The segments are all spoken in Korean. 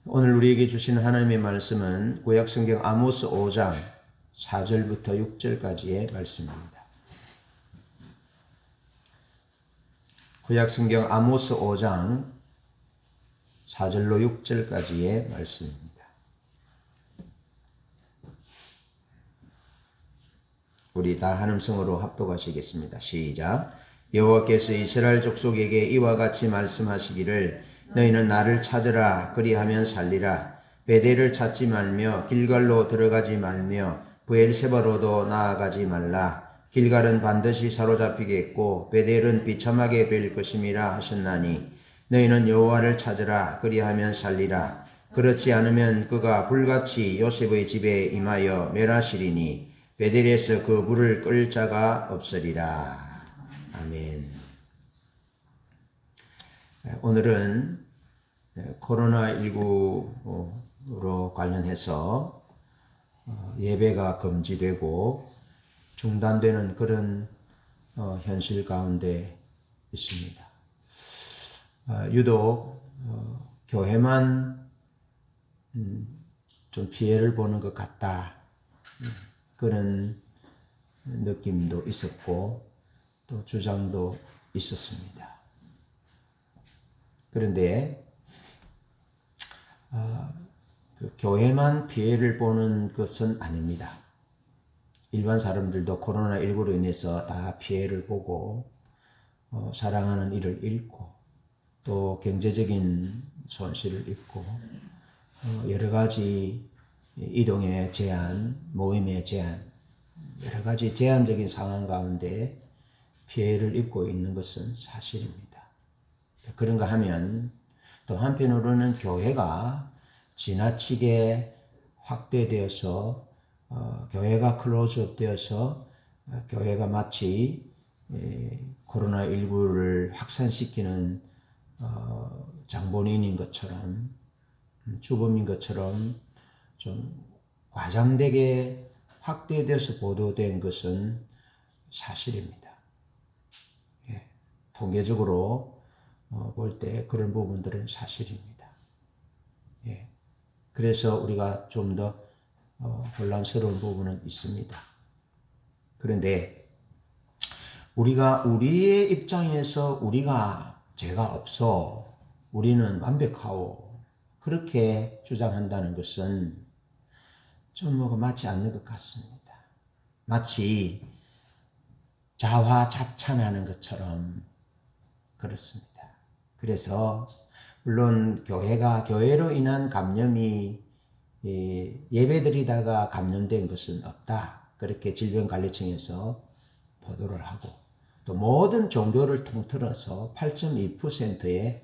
오늘 우리에게 주시는 하나님의 말씀은 구약성경 아모스 5장 4절부터 6절까지의 말씀입니다. 구약성경 아모스 5장 4절로 6절까지의 말씀입니다. 우리 다 한 음성으로 합독하시겠습니다. 시작. 여호와께서 이스라엘 족속에게 이와 같이 말씀하시기를 너희는 나를 찾으라 그리하면 살리라. 베델을 찾지 말며 길갈로 들어가지 말며 브엘세바로도 나아가지 말라. 길갈은 반드시 사로잡히겠고 베델은 비참하게 될 것임이라 하셨나니 너희는 여호와를 찾으라 그리하면 살리라. 그렇지 않으면 그가 불같이 요셉의 집에 임하여 멸하시리니 베델에서 그 물을 끌 자가 없으리라. 아멘. 오늘은 코로나19로 관련해서 예배가 금지되고 중단되는 그런 현실 가운데 있습니다. 유독 교회만 좀 피해를 보는 것 같다. 그런 느낌도 있었고 또 주장도 있었습니다. 그런데 그 교회만 피해를 보는 것은 아닙니다. 일반 사람들도 코로나19로 인해서 다 피해를 보고 사랑하는 이를 잃고 또 경제적인 손실을 입고 여러 가지 이동의 제한, 모임의 제한, 여러 가지 제한적인 상황 가운데 피해를 입고 있는 것은 사실입니다. 그런가 하면 또 한편으로는 교회가 지나치게 확대되어서 교회가 클로즈업 되어서 교회가 마치 코로나19를 확산시키는 장본인인 것처럼 주범인 것처럼 좀 과장되게 확대돼서 보도된 것은 사실입니다. 예, 통계적으로 볼 때 그런 부분들은 사실입니다. 예, 그래서 우리가 좀 더 혼란스러운 부분은 있습니다. 그런데 우리가 우리의 입장에서 우리가 죄가 없어, 우리는 완벽하오, 그렇게 주장한다는 것은 좀 뭐가 맞지 않는 것 같습니다. 마치 자화자찬하는 것처럼 그렇습니다. 그래서 물론 교회로 인한 감염이 예배드리다가 감염된 것은 없다. 그렇게 질병관리청에서 보도를 하고 또 모든 종교를 통틀어서 8.2%의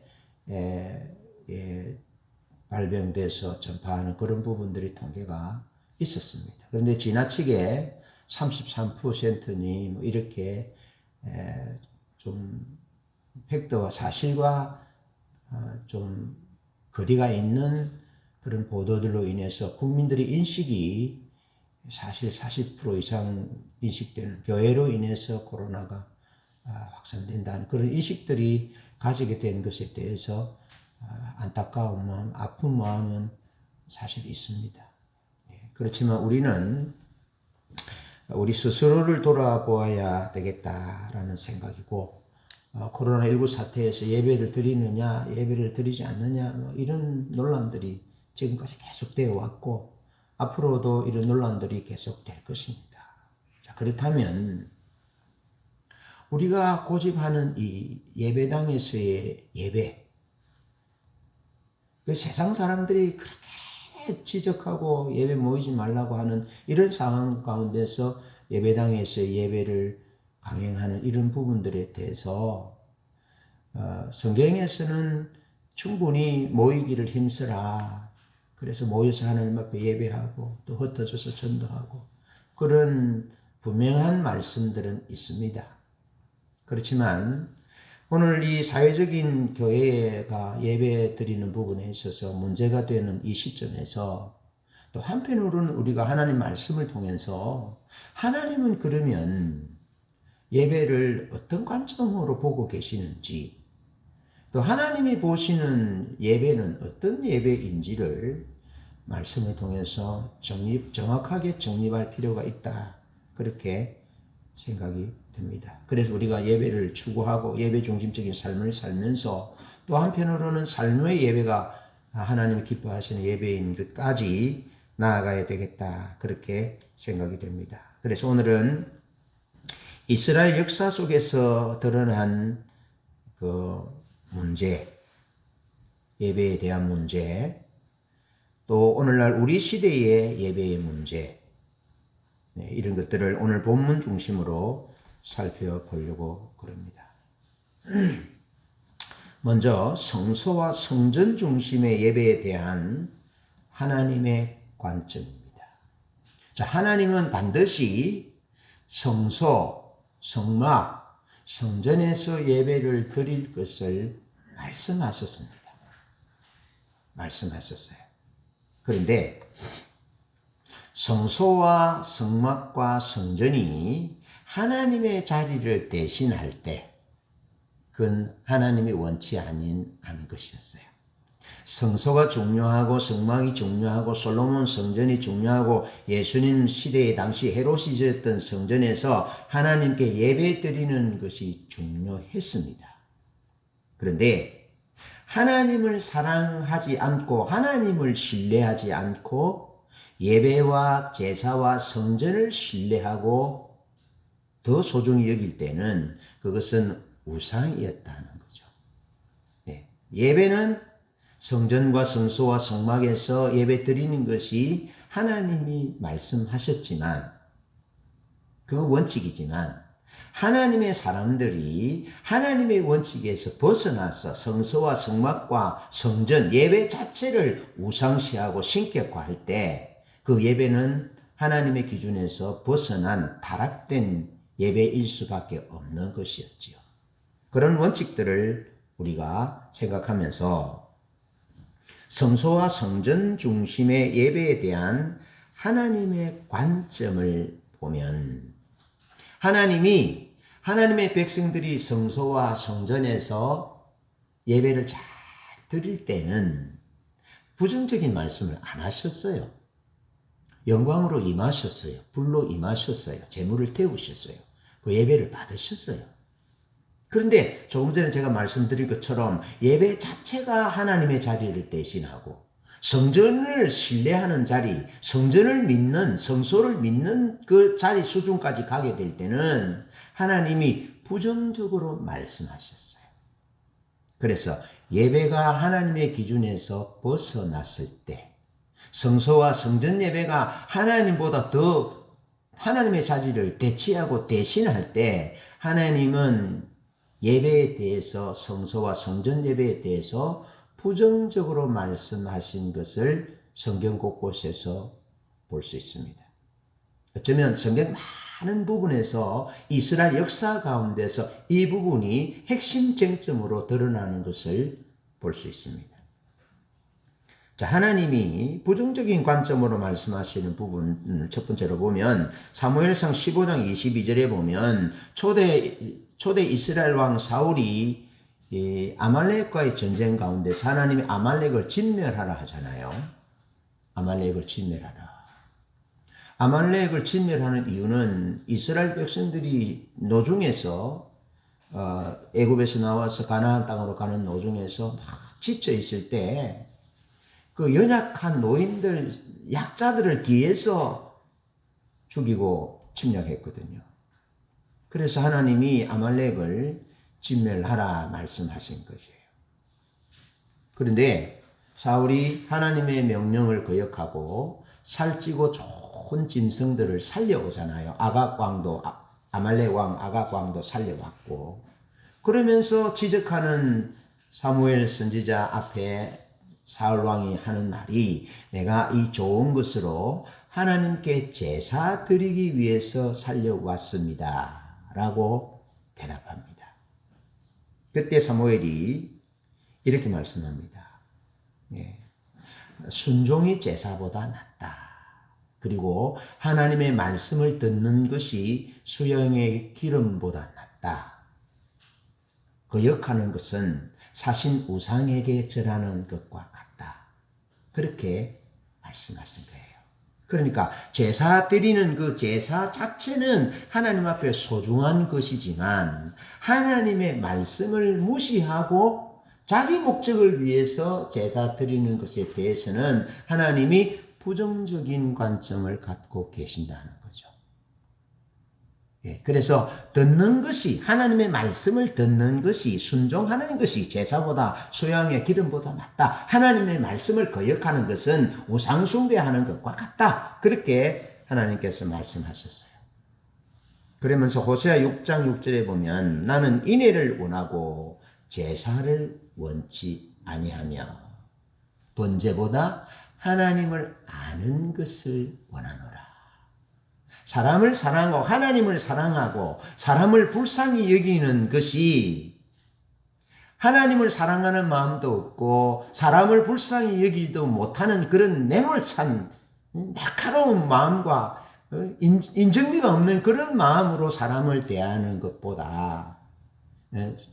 발병돼서 전파하는 그런 부분들이 통계가 있었습니다. 그런데 지나치게 33%니 뭐 이렇게 좀 팩트와 사실과 좀 거리가 있는 그런 보도들로 인해서 국민들의 인식이 사실 40% 이상 인식되는 교회로 인해서 코로나가 확산된다는 그런 인식들이 가지게 된 것에 대해서 안타까운 마음, 아픈 마음은 사실 있습니다. 그렇지만 우리는 우리 스스로를 돌아보아야 되겠다라는 생각이고 코로나19 사태에서 예배를 드리느냐 예배를 드리지 않느냐 이런 논란들이 지금까지 계속되어 왔고 앞으로도 이런 논란들이 계속될 것입니다. 자, 그렇다면 우리가 고집하는 이 예배당에서의 예배, 그 세상 사람들이 그렇게 지적하고 예배 모이지 말라고 하는 이런 상황 가운데서 예배당에서의 예배를 강행하는 이런 부분들에 대해서 성경에서는 충분히 모이기를 힘쓰라. 그래서 모여서 하나님 앞에 예배하고 또 흩어져서 전도하고 그런 분명한 말씀들은 있습니다. 그렇지만 오늘 이 사회적인 교회가 예배 드리는 부분에 있어서 문제가 되는 이 시점에서 또 한편으로는 우리가 하나님 말씀을 통해서 하나님은 그러면 예배를 어떤 관점으로 보고 계시는지 또 하나님이 보시는 예배는 어떤 예배인지를 말씀을 통해서 정확하게 정립할 필요가 있다. 그렇게 생각이 듭니다. 그래서 우리가 예배를 추구하고 예배 중심적인 삶을 살면서 또 한편으로는 삶의 예배가 하나님이 기뻐하시는 예배인 것까지 나아가야 되겠다. 그렇게 생각이 됩니다. 그래서 오늘은 이스라엘 역사 속에서 드러난 그 문제, 예배에 대한 문제, 또 오늘날 우리 시대의 예배의 문제, 이런 것들을 오늘 본문 중심으로 살펴보려고 그럽니다. 먼저 성소와 성전 중심의 예배에 대한 하나님의 관점입니다. 자, 하나님은 반드시 성소, 성막, 성전에서 예배를 드릴 것을 말씀하셨습니다. 말씀하셨어요. 그런데 성소와 성막과 성전이 하나님의 자리를 대신할 때 그건 하나님이 원치 하는 것이었어요. 성소가 중요하고 성막이 중요하고 솔로몬 성전이 중요하고 예수님 시대의 당시 헤롯이 지었던 성전에서 하나님께 예배 드리는 것이 중요했습니다. 그런데 하나님을 사랑하지 않고 하나님을 신뢰하지 않고 예배와 제사와 성전을 신뢰하고 더 소중히 여길 때는 그것은 우상이었다는 거죠. 네. 예배는 성전과 성소와 성막에서 예배 드리는 것이 하나님이 말씀하셨지만 그 원칙이지만 하나님의 사람들이 하나님의 원칙에서 벗어나서 성소와 성막과 성전 예배 자체를 우상시하고 신격화할 때 그 예배는 하나님의 기준에서 벗어난 타락된 예배일 수밖에 없는 것이었지요. 그런 원칙들을 우리가 생각하면서 성소와 성전 중심의 예배에 대한 하나님의 관점을 보면 하나님의 백성들이 성소와 성전에서 예배를 잘 드릴 때는 부정적인 말씀을 안 하셨어요. 영광으로 임하셨어요. 불로 임하셨어요. 제물을 태우셨어요. 그 예배를 받으셨어요. 그런데 조금 전에 제가 말씀드린 것처럼 예배 자체가 하나님의 자리를 대신하고 성전을 신뢰하는 자리, 성전을 믿는, 성소를 믿는 그 자리 수준까지 가게 될 때는 하나님이 부정적으로 말씀하셨어요. 그래서 예배가 하나님의 기준에서 벗어났을 때 성소와 성전 예배가 하나님보다 더 하나님의 자리를 대치하고 대신할 때 하나님은 예배에 대해서 성소와 성전 예배에 대해서 부정적으로 말씀하신 것을 성경 곳곳에서 볼 수 있습니다. 어쩌면 성경 많은 부분에서 이스라엘 역사 가운데서 이 부분이 핵심 쟁점으로 드러나는 것을 볼 수 있습니다. 자, 하나님이 부정적인 관점으로 말씀하시는 부분 첫 번째로 보면 사무엘상 15장 22절에 보면 초대 이스라엘 왕 사울이 아말렉과의 전쟁 가운데서 하나님이 아말렉을 진멸하라 하잖아요. 아말렉을 진멸하라. 아말렉을 진멸하는 이유는 이스라엘 백성들이 노중에서 애굽에서 나와서 가나안 땅으로 가는 노중에서 막 지쳐 있을 때 그 연약한 노인들, 약자들을 뒤에서 죽이고 침략했거든요. 그래서 하나님이 아말렉을 진멸하라 말씀하신 것이에요. 그런데 사울이 하나님의 명령을 거역하고 살찌고 좋은 짐승들을 살려오잖아요. 아말렉 왕 아각 왕도 살려왔고, 그러면서 지적하는 사무엘 선지자 앞에 사울 왕이 하는 말이 내가 이 좋은 것으로 하나님께 제사 드리기 위해서 살려왔습니다. 라고 대답합니다. 그때 사무엘이 이렇게 말씀합니다. 순종이 제사보다 낫다. 그리고 하나님의 말씀을 듣는 것이 수영의 기름보다 낫다. 거역하는 것은 사신 우상에게 절하는 것과 같다. 그렇게 말씀하신 거예요. 그러니까 제사 드리는 그 제사 자체는 하나님 앞에 소중한 것이지만 하나님의 말씀을 무시하고 자기 목적을 위해서 제사 드리는 것에 대해서는 하나님이 부정적인 관점을 갖고 계신다는 거죠. 그래서 듣는 것이, 하나님의 말씀을 듣는 것이, 순종하는 것이 제사보다 수양의 기름보다 낫다. 하나님의 말씀을 거역하는 것은 우상숭배하는 것과 같다. 그렇게 하나님께서 말씀하셨어요. 그러면서 호세아 6장 6절에 보면 나는 인애를 원하고 제사를 원치 아니하며 번제보다 하나님을 아는 것을 원하노라. 사람을 사랑하고 하나님을 사랑하고 사람을 불쌍히 여기는 것이 하나님을 사랑하는 마음도 없고 사람을 불쌍히 여기지도 못하는 그런 매몰찬 날카로운 마음과 인정미가 없는 그런 마음으로 사람을 대하는 것보다,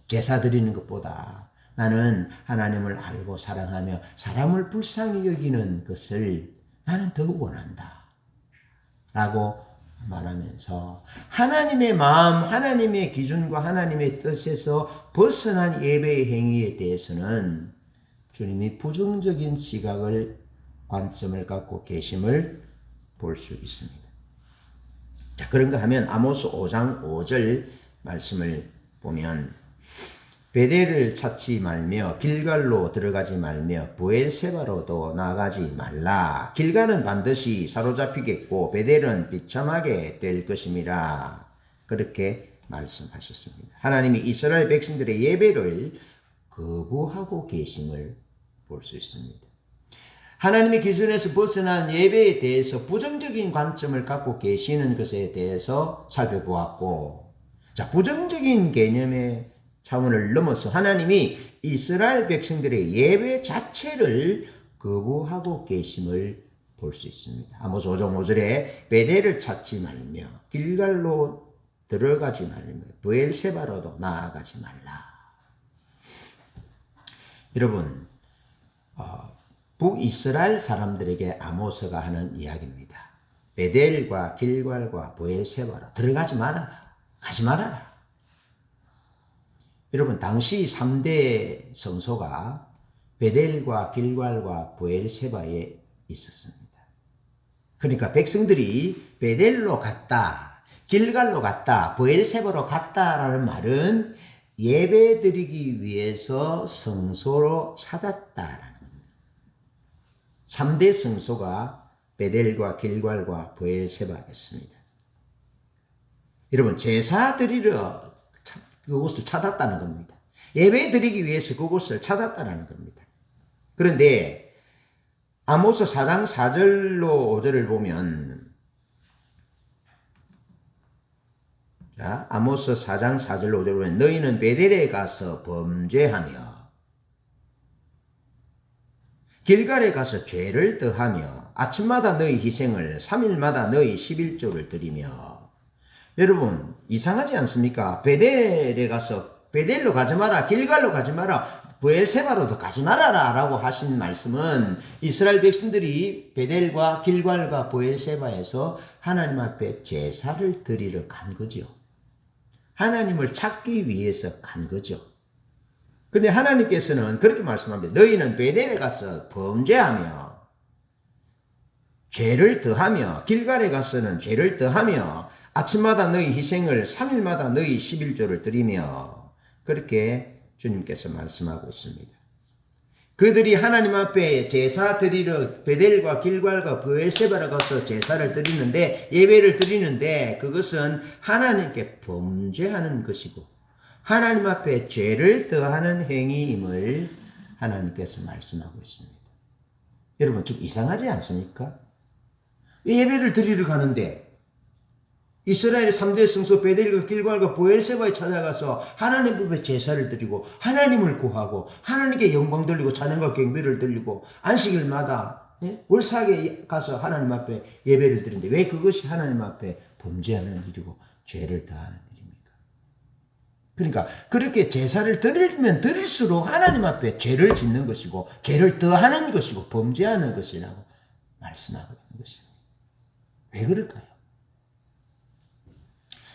제사 드리는 것보다 나는 하나님을 알고 사랑하며 사람을 불쌍히 여기는 것을 나는 더 원한다 라고 말하면서 하나님의 마음, 하나님의 기준과 하나님의 뜻에서 벗어난 예배의 행위에 대해서는 주님이 부정적인 시각을, 관점을 갖고 계심을 볼 수 있습니다. 자, 그런가 하면 아모스 5장 5절 말씀을 보면 베델을 찾지 말며 길갈로 들어가지 말며 브엘세바로도 나가지 말라. 길갈은 반드시 사로잡히겠고 베델은 비참하게 될 것임이라. 그렇게 말씀하셨습니다. 하나님이 이스라엘 백성들의 예배를 거부하고 계심을 볼 수 있습니다. 하나님의 기준에서 벗어난 예배에 대해서 부정적인 관점을 갖고 계시는 것에 대해서 살펴보았고, 자, 부정적인 개념의 차원을 넘어서 하나님이 이스라엘 백성들의 예배 자체를 거부하고 계심을 볼 수 있습니다. 아모스 5장 5절에 베델을 찾지 말며 길갈로 들어가지 말며 브엘세바로도 나아가지 말라. 여러분, 북이스라엘 사람들에게 아모스가 하는 이야기입니다. 베델과 길갈과 브엘세바로 들어가지 말아라. 가지 말아라. 여러분, 당시 3대 성소가 베델과 길갈과 브엘세바에 있었습니다. 그러니까 백성들이 베델로 갔다, 길갈로 갔다, 브엘세바로 갔다라는 말은 예배드리기 위해서 성소로 찾았다라는 겁니다. 3대 성소가 베델과 길갈과 브엘세바였습니다. 여러분, 제사 드리러 그곳을 찾았다는 겁니다. 예배 드리기 위해서 그곳을 찾았다는 겁니다. 그런데 아모스 4장 4절로 5절을 보면, 자, 아모스 4장 4절로 5절을 보면 너희는 베델에 가서 범죄하며 길갈에 가서 죄를 더하며 아침마다 너희 희생을 3일마다 너희 11조를 드리며. 여러분, 이상하지 않습니까? 베델에 가서 베델로 가지 마라, 길갈로 가지 마라, 브엘세바로도 가지 말아라 라고 하신 말씀은 이스라엘 백성들이 베델과 길갈과 브엘세바에서 하나님 앞에 제사를 드리러 간 거죠. 하나님을 찾기 위해서 간 거죠. 그런데 하나님께서는 그렇게 말씀합니다. 너희는 베델에 가서 범죄하며 죄를 더하며 길갈에 가서는 죄를 더하며 아침마다 너희 희생을 3일마다 너희 11조를 드리며. 그렇게 주님께서 말씀하고 있습니다. 그들이 하나님 앞에 제사 드리러 베델과 길갈과 브엘세바로 가서 제사를 드리는데, 예배를 드리는데 그것은 하나님께 범죄하는 것이고 하나님 앞에 죄를 더하는 행위임을 하나님께서 말씀하고 있습니다. 여러분, 좀 이상하지 않습니까? 예배를 드리러 가는데 이스라엘의 3대 성소 베델과 길갈과 브엘세바에 찾아가서 하나님 앞에 제사를 드리고 하나님을 구하고 하나님께 영광 돌리고 찬양과 경배를 드리고 안식일마다 월삭에 가서 하나님 앞에 예배를 드리는데 왜 그것이 하나님 앞에 범죄하는 일이고 죄를 다하는 일입니까? 그러니까 그렇게 제사를 드리면 드릴수록 하나님 앞에 죄를 짓는 것이고 죄를 더하는 것이고 범죄하는 것이라고 말씀하고 있는 것입니다. 왜 그럴까요?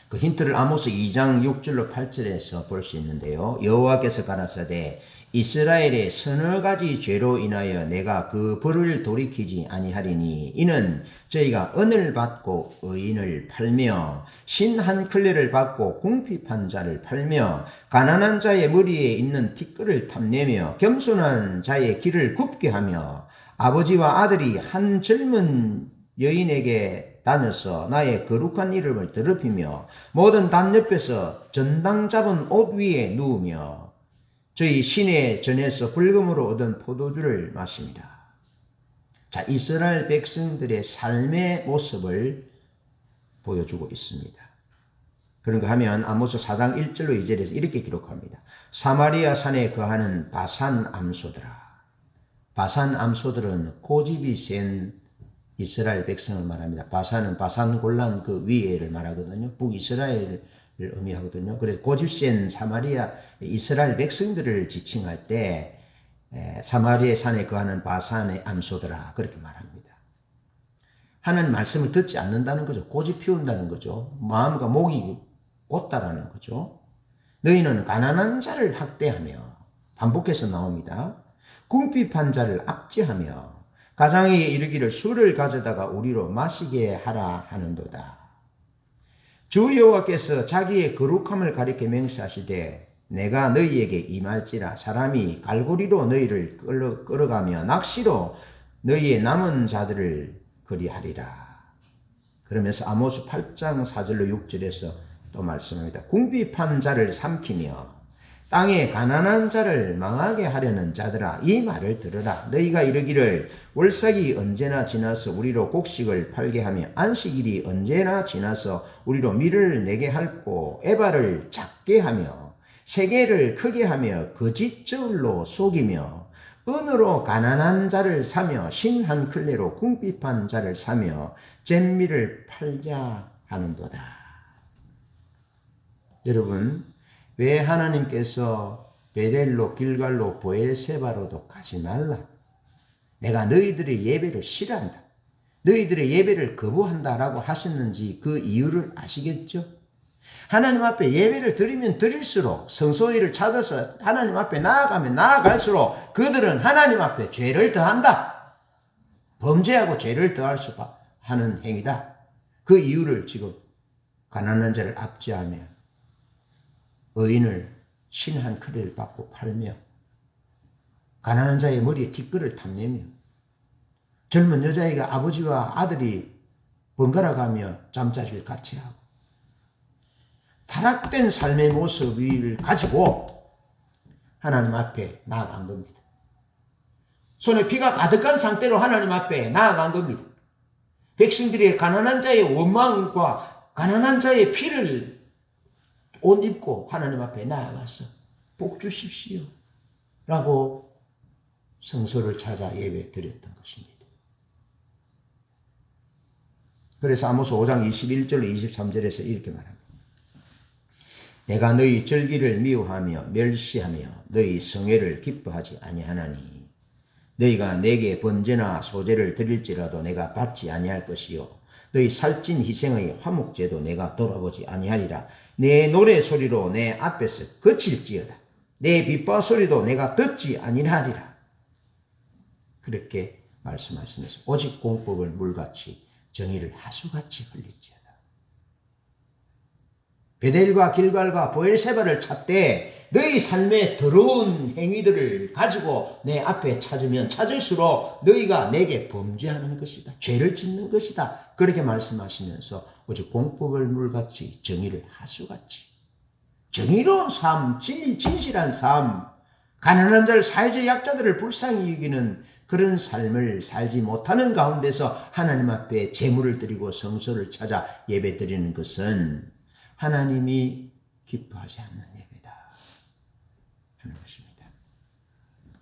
그 힌트를 아모스 2장 6절로 8절에서 볼 수 있는데요. 여호와께서 가라사대 이스라엘의 서너 가지 죄로 인하여 내가 그 벌을 돌이키지 아니하리니 이는 저희가 은을 받고 의인을 팔며 신 한 클레를 받고 궁핍한 자를 팔며 가난한 자의 머리에 있는 티끌을 탐내며 겸손한 자의 길을 굽게 하며 아버지와 아들이 한 젊은 여인에게 다녀서 나의 거룩한 이름을 더럽히며 모든 단 옆에서 전당 잡은 옷 위에 누우며 저희 신의 전에서 불금으로 얻은 포도주를 마십니다. 자, 이스라엘 백성들의 삶의 모습을 보여주고 있습니다. 그런가 하면 아모스 4장 1절로 2절에서 이렇게 기록합니다. 사마리아 산에 거하는 바산 암소들아. 바산 암소들은 고집이 센 이스라엘 백성을 말합니다. 바산은 바산 골란 그 위에를 말하거든요. 북이스라엘을 의미하거든요. 그래서 고집센 사마리아 이스라엘 백성들을 지칭할 때 사마리아 산에 거하는 바산의 암소들아 그렇게 말합니다. 하나님 말씀을 듣지 않는다는 거죠. 고집 피운다는 거죠. 마음과 목이 곧다라는 거죠. 너희는 가난한 자를 학대하며 반복해서 나옵니다. 궁핍한 자를 압제하며 가장에 이르기를 술을 가져다가 우리로 마시게 하라 하는도다. 주 여호와께서 자기의 거룩함을 가리켜 맹세하시되 내가 너희에게 임할지라 사람이 갈고리로 너희를 끌어가며 낚시로 너희의 남은 자들을 그리하리라. 그러면서 아모스 8장 4절로 6절에서 또 말씀합니다. 궁핍한 자를 삼키며 땅에 가난한 자를 망하게 하려는 자들아 이 말을 들으라. 너희가 이르기를 월삭이 언제나 지나서 우리로 곡식을 팔게 하며 안식일이 언제나 지나서 우리로 밀을 내게 할고 에바를 작게 하며 세계를 크게 하며 거짓 저울로 속이며 은으로 가난한 자를 사며 신 한 클레로 궁핍한 자를 사며 잼미를 팔자 하는도다. 여러분, 왜 하나님께서 베델로 길갈로 보엘세바로도 가지 말라. 내가 너희들의 예배를 싫어한다. 너희들의 예배를 거부한다라고 하셨는지 그 이유를 아시겠죠? 하나님 앞에 예배를 드리면 드릴수록 성소일을 찾아서 하나님 앞에 나아가면 나아갈수록 그들은 하나님 앞에 죄를 더한다. 범죄하고 죄를 더할 수 하는 행위다. 그 이유를 지금 가난한 자를 압제하며 의인을 신 한 클레를 받고 팔며 가난한 자의 머리에 티끌을 탐내며 젊은 여자애가 아버지와 아들이 번갈아 가며 잠자리를 같이 하고 타락된 삶의 모습을 가지고 하나님 앞에 나아간 겁니다. 손에 피가 가득한 상태로 하나님 앞에 나아간 겁니다. 백성들이 가난한 자의 원망과 가난한 자의 피를 옷 입고 하나님 앞에 나아가서 복 주십시오 라고 성소를 찾아 예배 드렸던 것입니다. 그래서 아모스 5장 21절로 23절에서 이렇게 말합니다. 내가 너희 절기를 미워하며 멸시하며 너희 성회를 기뻐하지 아니하나니 너희가 내게 번제나 소제를 드릴지라도 내가 받지 아니할 것이요 너희 살찐 희생의 화목제도 내가 돌아보지 아니하리라. 내 노래 소리로 내 앞에서 거칠지어다. 내 빗바 소리도 내가 듣지 아니하리라. 그렇게 말씀하시면서 오직 공법을 물같이 정의를 하수같이 흘릴지어다. 베델과 길갈과 보엘세바를 찾되 너희 삶의 더러운 행위들을 가지고 내 앞에 찾으면 찾을수록 너희가 내게 범죄하는 것이다. 죄를 짓는 것이다. 그렇게 말씀하시면서 오직 공법을 물같이 정의를 하수같이 정의로운 삶, 진실한 삶, 가난한 자를 사회적 약자들을 불쌍히 여기는 그런 삶을 살지 못하는 가운데서 하나님 앞에 제물을 드리고 성소를 찾아 예배 드리는 것은 하나님이 기뻐하지 않는 예배다 하는 것입니다.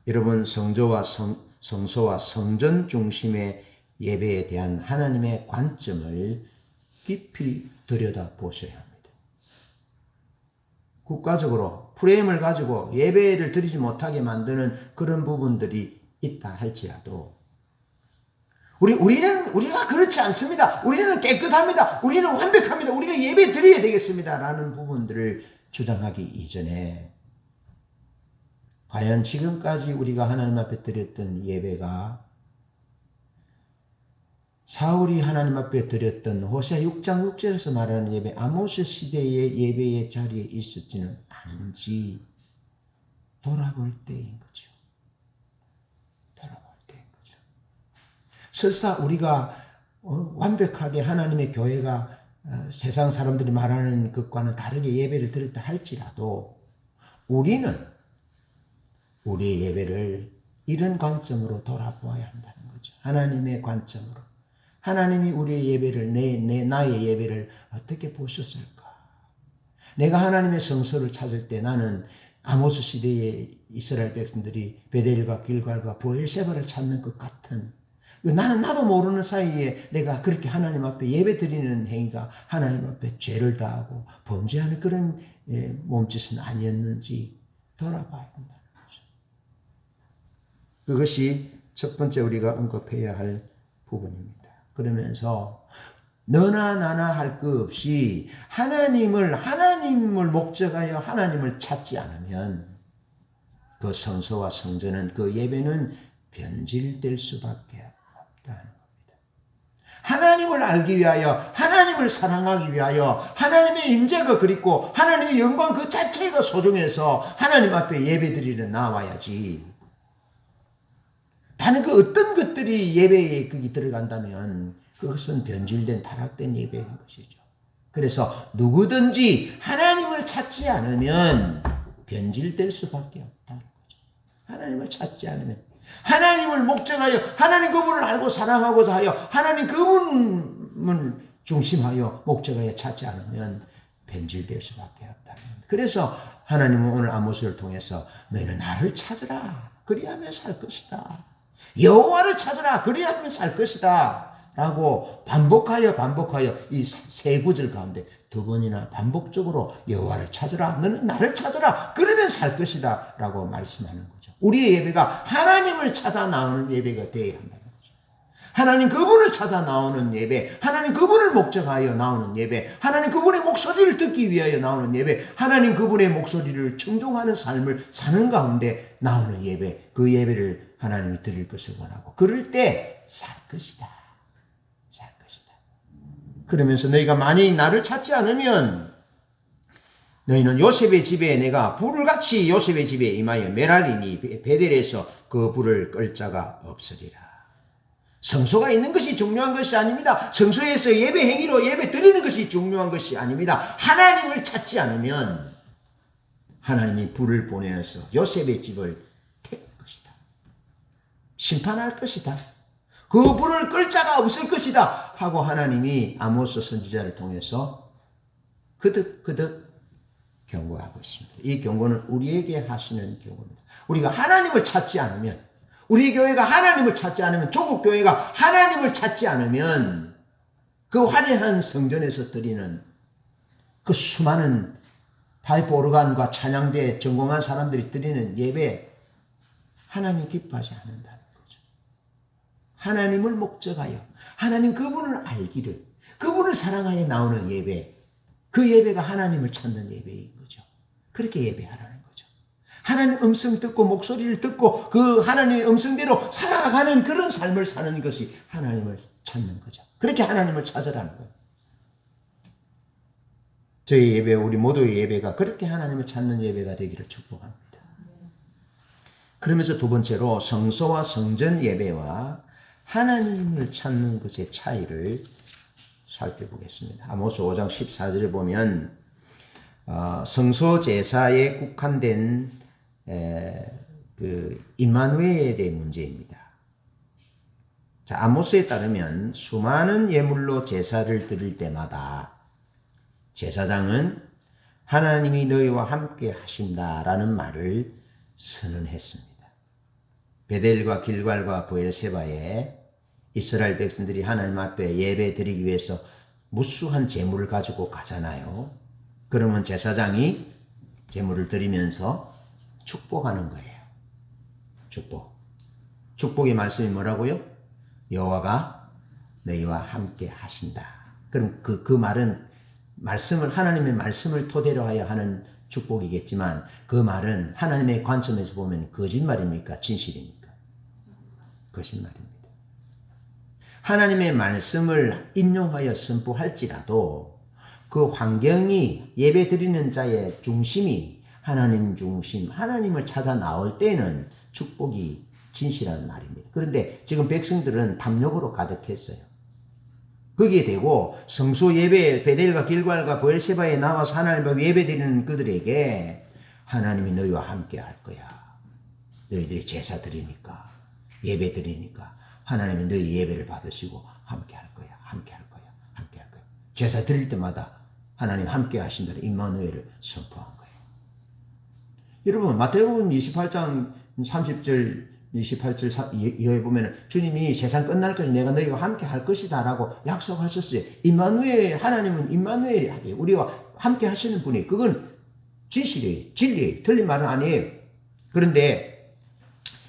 여러분, 성소와 성전 중심의 예배에 대한 하나님의 관점을 깊이 들여다보셔야 합니다. 국가적으로 프레임을 가지고 예배를 드리지 못하게 만드는 그런 부분들이 있다 할지라도 우리가 그렇지 않습니다. 우리는 깨끗합니다. 우리는 완벽합니다. 우리는 예배 드려야 되겠습니다. 라는 부분들을 주장하기 이전에 과연 지금까지 우리가 하나님 앞에 드렸던 예배가 사울이 하나님 앞에 드렸던 호세아 6장 6절에서 말하는 예배, 아모스 시대의 예배의 자리에 있었지는 않은지 돌아볼 때인 거죠. 돌아볼 때인 거죠. 설사 우리가 완벽하게 하나님의 교회가 세상 사람들이 말하는 것과는 다르게 예배를 드렸다 할지라도 우리는 우리의 예배를 이런 관점으로 돌아보아야 한다는 거죠. 하나님의 관점으로. 하나님이 우리의 예배를, 나의 예배를 어떻게 보셨을까? 내가 하나님의 성소를 찾을 때 나는 아모스 시대의 이스라엘 백성들이 베델과 길갈과 브엘세바를 찾는 것 같은, 나도 모르는 사이에 내가 그렇게 하나님 앞에 예배 드리는 행위가 하나님 앞에 죄를 다하고 범죄하는 그런 몸짓은 아니었는지 돌아봐야 한다는 거죠. 그것이 첫 번째 우리가 언급해야 할 부분입니다. 그러면서 너나 나나 할 것 없이 하나님을 목적하여 하나님을 찾지 않으면 그 성소와 성전은 그 예배는 변질될 수밖에 없다는 겁니다. 하나님을 알기 위하여, 하나님을 사랑하기 위하여, 하나님의 임재가 그립고 하나님의 영광 그 자체가 소중해서 하나님 앞에 예배드리러 나와야지. 다른 그 어떤 것들이 예배에 거기 들어간다면 그것은 변질된 타락된 예배인 것이죠. 그래서 누구든지 하나님을 찾지 않으면 변질될 수밖에 없다는 거죠. 하나님을 찾지 않으면, 하나님을 목적하여 하나님 그분을 알고 사랑하고자 하여 하나님 그분을 중심하여 목적하여 찾지 않으면 변질될 수밖에 없다는 겁니다. 그래서 하나님은 오늘 아모스를 통해서 너희는 나를 찾으라 그리하면 살 것이다. 여호와를 찾으라 그리하면 살 것이다 라고 반복하여 이 세 구절 가운데 두 번이나 반복적으로 여호와를 찾으라, 너는 나를 찾으라 그러면 살 것이다 라고 말씀하는 거죠. 우리의 예배가 하나님을 찾아 나오는 예배가 되어야 한다는 거죠. 하나님 그분을 찾아 나오는 예배, 하나님 그분을 목적하여 나오는 예배, 하나님 그분의 목소리를 듣기 위하여 나오는 예배, 하나님 그분의 목소리를 청종하는 삶을 사는 가운데 나오는 예배, 그 예배를 하나님이 드릴 것을 원하고 그럴 때 살 것이다. 살 것이다. 그러면서 너희가 만일 나를 찾지 않으면 너희는 요셉의 집에 내가 불같이 요셉의 집에 임하여 메랄리니 베델에서 그 불을 끌 자가 없으리라. 성소가 있는 것이 중요한 것이 아닙니다. 성소에서 예배 행위로 예배 드리는 것이 중요한 것이 아닙니다. 하나님을 찾지 않으면 하나님이 불을 보내어서 요셉의 집을 태울 것이다. 심판할 것이다. 그 불을 끌 자가 없을 것이다 하고 하나님이 아모스 선지자를 통해서 그득 경고하고 있습니다. 이 경고는 우리에게 하시는 경고입니다. 우리가 하나님을 찾지 않으면, 우리 교회가 하나님을 찾지 않으면, 조국 교회가 하나님을 찾지 않으면 그 화려한 성전에서 드리는 그 수많은 파이프 오르간과 찬양대에 전공한 사람들이 드리는 예배, 하나님 기뻐하지 않는다는 거죠. 하나님을 목적하여 하나님 그분을 알기를, 그분을 사랑하여 나오는 예배, 그 예배가 하나님을 찾는 예배인 거죠. 그렇게 예배하라는 거죠. 하나님 음성 듣고 목소리를 듣고 그 하나님의 음성대로 살아가는 그런 삶을 사는 것이 하나님을 찾는 거죠. 그렇게 하나님을 찾으라는 거예요. 저희 예배, 우리 모두의 예배가 그렇게 하나님을 찾는 예배가 되기를 축복합니다. 그러면서 두 번째로 성소와 성전 예배와 하나님을 찾는 것의 차이를 살펴보겠습니다. 아모스 5장 14절에 보면 성소 제사에 국한된 그 임마누엘의 문제입니다. 자, 아모스에 따르면 수많은 예물로 제사를 드릴 때마다 제사장은 하나님이 너희와 함께 하신다라는 말을 선언했습니다. 베델과 길갈과 브엘세바에 이스라엘 백성들이 하나님 앞에 예배 드리기 위해서 무수한 재물을 가지고 가잖아요. 그러면 제사장이 제물을 드리면서 축복하는 거예요. 축복의 말씀이 뭐라고요? 여호와가 너희와 함께 하신다. 그럼 그 말은 하나님의 말씀을 토대로 하여 하는 축복이겠지만 그 말은 하나님의 관점에서 보면 거짓말입니까? 진실입니까? 거짓말입니다. 하나님의 말씀을 인용하여 선포할지라도 그 환경이 예배드리는 자의 중심이 하나님 중심, 하나님을 찾아 나올 때는 축복이 진실한 말입니다. 그런데 지금 백성들은 탐욕으로 가득했어요. 거기에 대고 성소 예배, 베델과 길갈과 브엘세바에 나와서 하나님을 예배드리는 그들에게 하나님이 너희와 함께 할 거야. 너희들이 제사 드리니까, 예배 드리니까 하나님이 너희 예배를 받으시고 함께 할 거야. 함께 할 거야. 함께 할 거야. 제사 드릴 때마다 하나님 함께 하신다는 임마누엘을 선포한 거예요. 여러분 마태복음 28장 30절 28절 이하에 보면 주님이 세상 끝날까지 내가 너희와 함께 할 것이다 라고 약속하셨어요. 임마누엘, 하나님은 임마누엘이 우리와 함께 하시는 분이 그건 진실이에요. 진리예요. 틀린 말은 아니에요. 그런데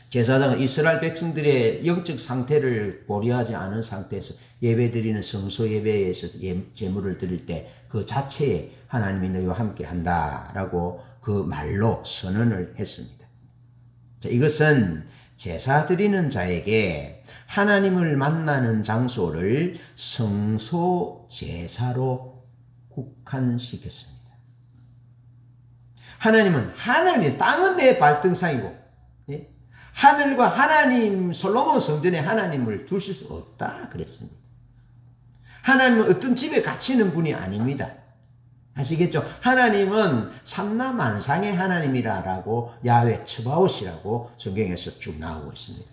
제사장은 이스라엘 백성들의 영적 상태를 고려하지 않은 상태에서 예배드리는 성소 예배에서 제물을 드릴 때 그 자체에 하나님이 너희와 함께 한다라고 그 말로 선언을 했습니다. 자, 이것은 제사 드리는 자에게 하나님을 만나는 장소를 성소 제사로 국한시켰습니다. 하나님은 땅은 내 발등상이고 예? 하늘과 하나님 솔로몬 성전에 하나님을 두실 수 없다 그랬습니다. 하나님은 어떤 집에 갇히는 분이 아닙니다. 아시겠죠? 하나님은 삼라만상의 하나님이라고 야훼 츠바옷이라고 성경에서 쭉 나오고 있습니다.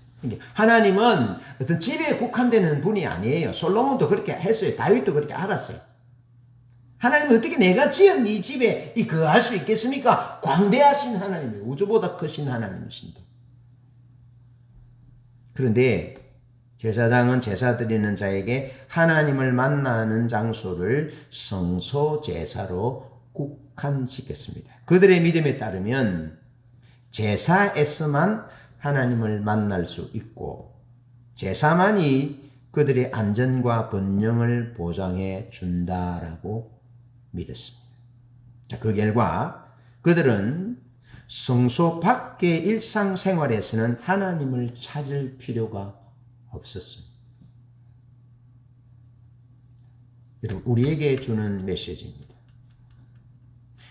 하나님은 어떤 집에 국한되는 분이 아니에요. 솔로몬도 그렇게 했어요. 다윗도 그렇게 알았어요. 하나님은 어떻게 내가 지은 이 집에 거할 수 있겠습니까? 광대하신 하나님이에요. 우주보다 크신 하나님이신데. 그런데 제사장은 제사 드리는 자에게 하나님을 만나는 장소를 성소 제사로 국한시켰습니다. 그들의 믿음에 따르면 제사에서만 하나님을 만날 수 있고 제사만이 그들의 안전과 번영을 보장해 준다라고 믿었습니다. 자, 그 결과 그들은 성소 밖의 일상생활에서는 하나님을 찾을 필요가 없었습니다. 여러분, 우리에게 주는 메시지입니다.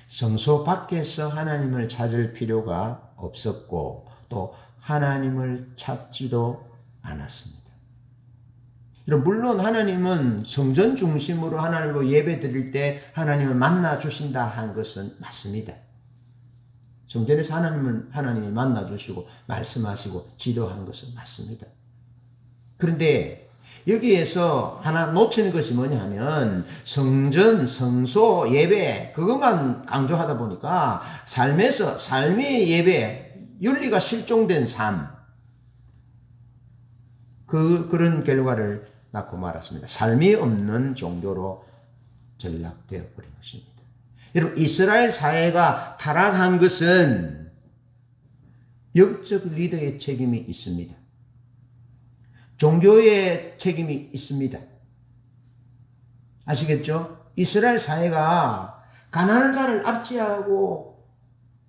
성소 밖에서 하나님을 찾을 필요가 없었고 또 하나님을 찾지도 않았습니다. 물론 하나님은 성전 중심으로 하나님을 예배 드릴 때 하나님을 만나 주신다 한 것은 맞습니다. 성전에서 하나님이 만나 주시고 말씀하시고 지도하는 것은 맞습니다. 그런데 여기에서 하나 놓치는 것이 뭐냐 하면 성전, 성소, 예배 그것만 강조하다 보니까 삶의 예배, 윤리가 실종된 삶 그런 결과를 낳고 말았습니다. 삶이 없는 종교로 전락되어 버린 것입니다. 여러분, 이스라엘 사회가 타락한 것은 영적 리더의 책임이 있습니다. 종교의 책임이 있습니다. 아시겠죠? 이스라엘 사회가 가난한 자를 압제하고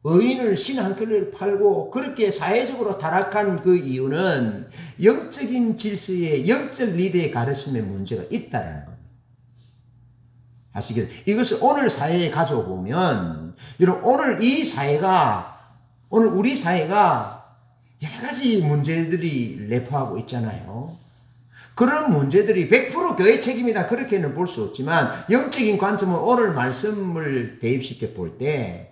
의인을 신 한 켤레를 팔고 그렇게 사회적으로 타락한 그 이유는 영적인 질서의 영적 리더의 가르침에 문제가 있다는 겁니다. 아시겠죠? 이것을 오늘 사회에 가져보면 여러분 오늘 우리 사회가 여러 가지 문제들이 내포하고 있잖아요. 그런 문제들이 100% 교회 책임이다 그렇게는 볼 수 없지만 영적인 관점은 오늘 말씀을 대입시켜 볼 때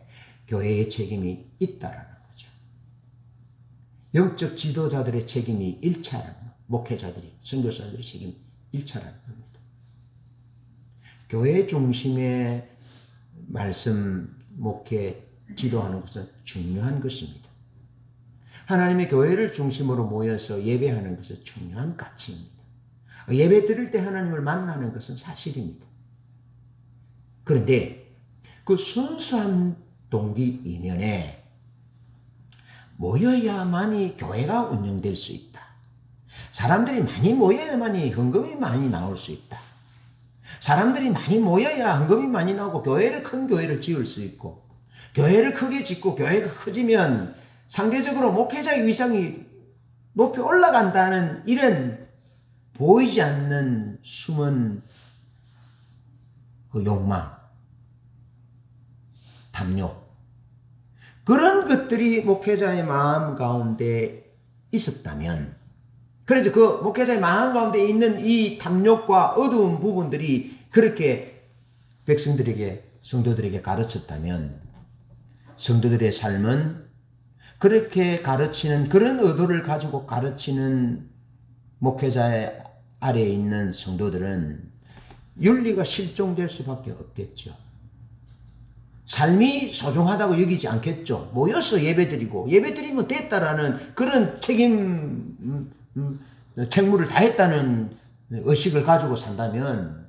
교회의 책임이 있다라는 거죠. 영적 지도자들의 책임이 1차라는 목회자들이 선교사들의 책임이 1차라는 겁니다. 교회 중심의 말씀 목회 지도하는 것은 중요한 것입니다. 하나님의 교회를 중심으로 모여서 예배하는 것은 중요한 가치입니다. 예배 드릴 때 하나님을 만나는 것은 사실입니다. 그런데 그 순수한 동기 이면에 모여야만이 교회가 운영될 수 있다. 사람들이 많이 모여야만이 헌금이 많이 나올 수 있다. 사람들이 많이 모여야 헌금이 많이 나오고 큰 교회를 지을 수 있고, 교회를 크게 짓고 교회가 커지면 상대적으로 목회자의 위상이 높이 올라간다는 이런 보이지 않는 숨은 그 욕망, 담요, 그런 것들이 목회자의 마음 가운데 있었다면, 그래서 그 목회자의 마음 가운데 있는 이 탐욕과 어두운 부분들이 그렇게 백성들에게, 성도들에게 가르쳤다면, 성도들의 삶은 그렇게 가르치는, 그런 의도를 가지고 가르치는 목회자의 아래에 있는 성도들은 윤리가 실종될 수밖에 없겠죠. 삶이 소중하다고 여기지 않겠죠. 모여서 예배드리고 예배드리면 됐다라는 그런 책무를 다했다는 의식을 가지고 산다면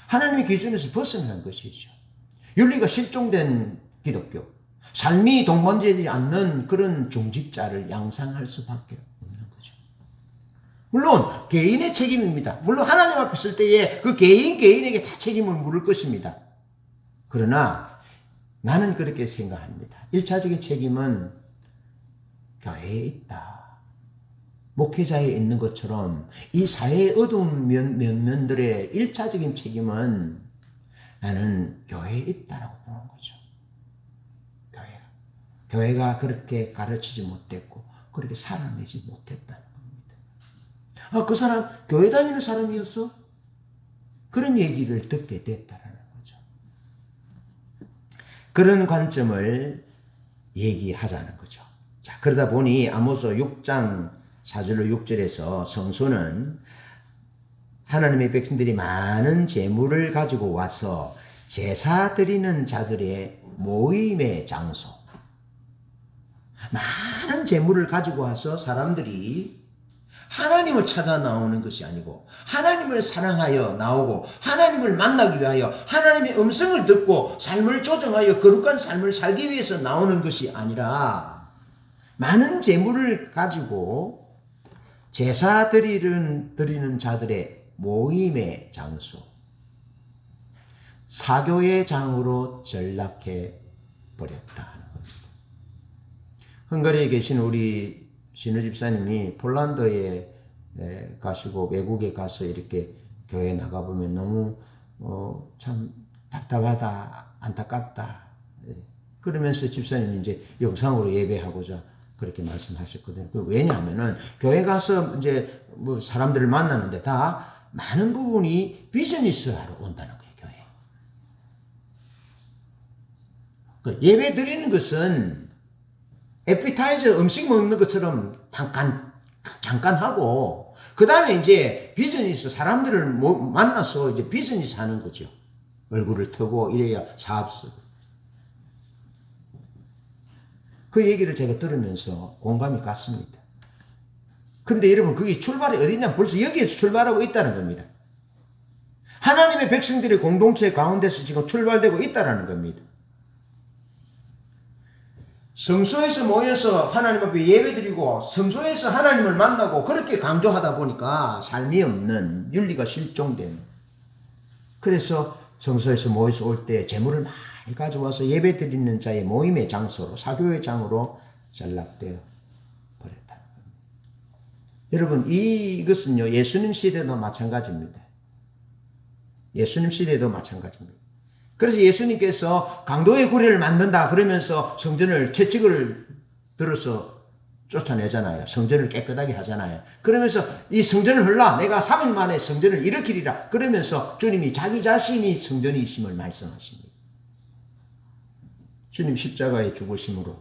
하나님의 기준에서 벗어나는 것이죠. 윤리가 실종된 기독교, 삶이 동반되지 않는 그런 중직자를 양상할 수밖에 없는 거죠. 물론 개인의 책임입니다. 물론 하나님 앞에 설 때에 그 개인에게 다 책임을 물을 것입니다. 그러나 나는 그렇게 생각합니다. 1차적인 책임은 교회에 있다. 목회자에 있는 것처럼 이 사회의 어두운 면면들의 1차적인 책임은 나는 교회에 있다라고 보는 거죠. 교회가 그렇게 가르치지 못했고 그렇게 살아내지 못했다는 겁니다. 그 사람 교회 다니는 사람이었어? 그런 얘기를 듣게 됐다라는 거죠. 그런 관점을 얘기하자는 거죠. 자, 그러다 보니 아모스 6장 4절로 6절에서 성소는 하나님의 백성들이 많은 재물을 가지고 와서 제사 드리는 자들의 모임의 장소, 많은 재물을 가지고 와서 사람들이 하나님을 찾아 나오는 것이 아니고 하나님을 사랑하여 나오고 하나님을 만나기 위하여 하나님의 음성을 듣고 삶을 조정하여 거룩한 삶을 살기 위해서 나오는 것이 아니라 많은 재물을 가지고 제사 드리는 자들의 모임의 장소, 사교의 장으로 전락해 버렸다. 헝가리에 계신 우리 신우 집사님이 폴란드에 가시고 외국에 가서 이렇게 교회 나가보면 너무 참 답답하다, 안타깝다. 그러면서 집사님이 이제 영상으로 예배하고자 그렇게 말씀하셨거든요. 왜냐하면은 교회 가서 이제 뭐 사람들을 만나는데 다 많은 부분이 비즈니스 하러 온다는 거예요, 교회. 예배 드리는 것은 에피타이저 음식 먹는 것처럼 잠깐 하고, 그 다음에 이제 비즈니스, 사람들을 만나서 이제 비즈니스 하는 거죠. 얼굴을 트고 이래야 사업 쓰고. 그 얘기를 제가 들으면서 공감이 갔습니다. 그런데 여러분, 그게 출발이 어디냐? 벌써 여기에서 출발하고 있다는 겁니다. 하나님의 백성들의 공동체 가운데서 지금 출발되고 있다는 겁니다. 성소에서 모여서 하나님 앞에 예배드리고 성소에서 하나님을 만나고 그렇게 강조하다 보니까 삶이 없는, 윤리가 실종된, 그래서 성소에서 모여서 올 때 재물을 많이 가져와서 예배드리는 자의 모임의 장소로, 사교의 장으로 전락되어 버렸다는 겁니다. 여러분, 이것은요 예수님 시대도 마찬가지입니다. 예수님 시대도 마찬가지입니다. 그래서 예수님께서 강도의 구례를 만든다 그러면서 성전을 채찍을 들어서 쫓아내잖아요. 성전을 깨끗하게 하잖아요. 그러면서 이 성전을 헐라, 내가 3일 만에 성전을 일으키리라 그러면서 주님이 자기 자신이 성전이심을 말씀하십니다. 주님 십자가의 죽으심으로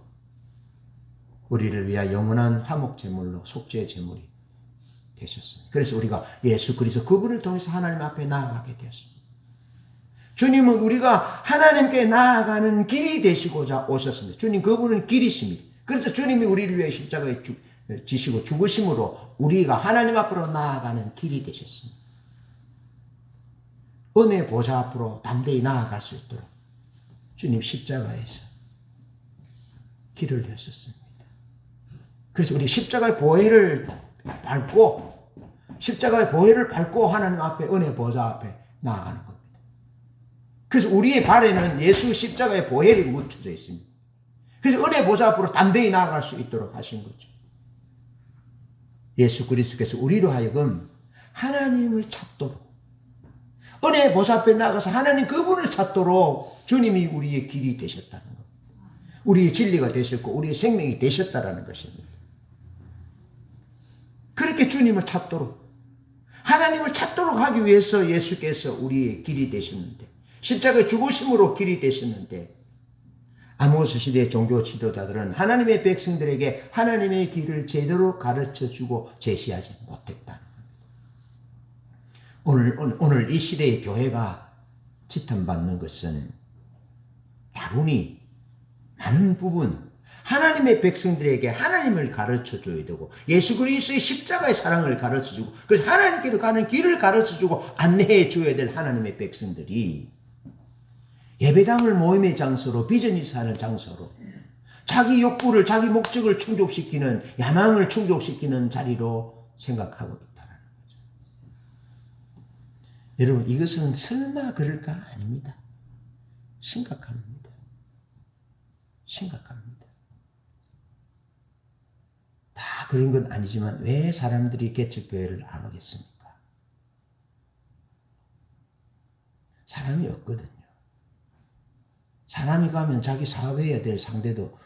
우리를 위하여 영원한 화목 제물로 속죄의 제물이 되셨습니다. 그래서 우리가 예수 그리스도 그분을 통해서 하나님 앞에 나아가게 되었습니다. 주님은 우리가 하나님께 나아가는 길이 되시고자 오셨습니다. 주님 그분은 길이십니다. 그래서 주님이 우리를 위해 십자가에 지시고 죽으심으로 우리가 하나님 앞으로 나아가는 길이 되셨습니다. 은혜 보좌 앞으로 담대히 나아갈 수 있도록 주님 십자가에서 길을 했었습니다. 그래서 우리 십자가의 보혈을 밟고 하나님 앞에 은혜 보좌 앞에 나아가는 겁니다. 그래서 우리의 발에는 예수 십자가의 보혈이 묻혀져 있습니다. 그래서 은혜 보좌 앞으로 담대히 나아갈 수 있도록 하신 거죠. 예수 그리스도께서 우리로 하여금 하나님을 찾도록, 은혜 보좌 앞에 나가서 하나님 그분을 찾도록 주님이 우리의 길이 되셨다는 것, 우리의 진리가 되셨고 우리의 생명이 되셨다라는 것입니다. 그렇게 주님을 찾도록, 하나님을 찾도록 하기 위해서 예수께서 우리의 길이 되셨는데, 십자가의 죽으심으로 길이 되셨는데, 아모스 시대의 종교 지도자들은 하나님의 백성들에게 하나님의 길을 제대로 가르쳐주고 제시하지 못했다는 겁니다. 오늘 이 시대의 교회가 지탄받는 것은 다분히 많은 부분 하나님의 백성들에게 하나님을 가르쳐줘야 되고 예수 그리스도의 십자가의 사랑을 가르쳐주고 그래서 하나님께로 가는 길을 가르쳐주고 안내해 줘야 될 하나님의 백성들이 예배당을 모임의 장소로, 비전이 사는 장소로, 자기 욕구를, 자기 목적을 충족시키는, 야망을 충족시키는 자리로 생각하고 있다는 거죠. 여러분, 이것은 설마 그럴까? 아닙니다. 심각합니다. 심각합니다. 다 그런 건 아니지만 왜 사람들이 개척교회를 안 오겠습니까? 사람이 없거든요. 사람이 가면 자기 사업해야 될 상대도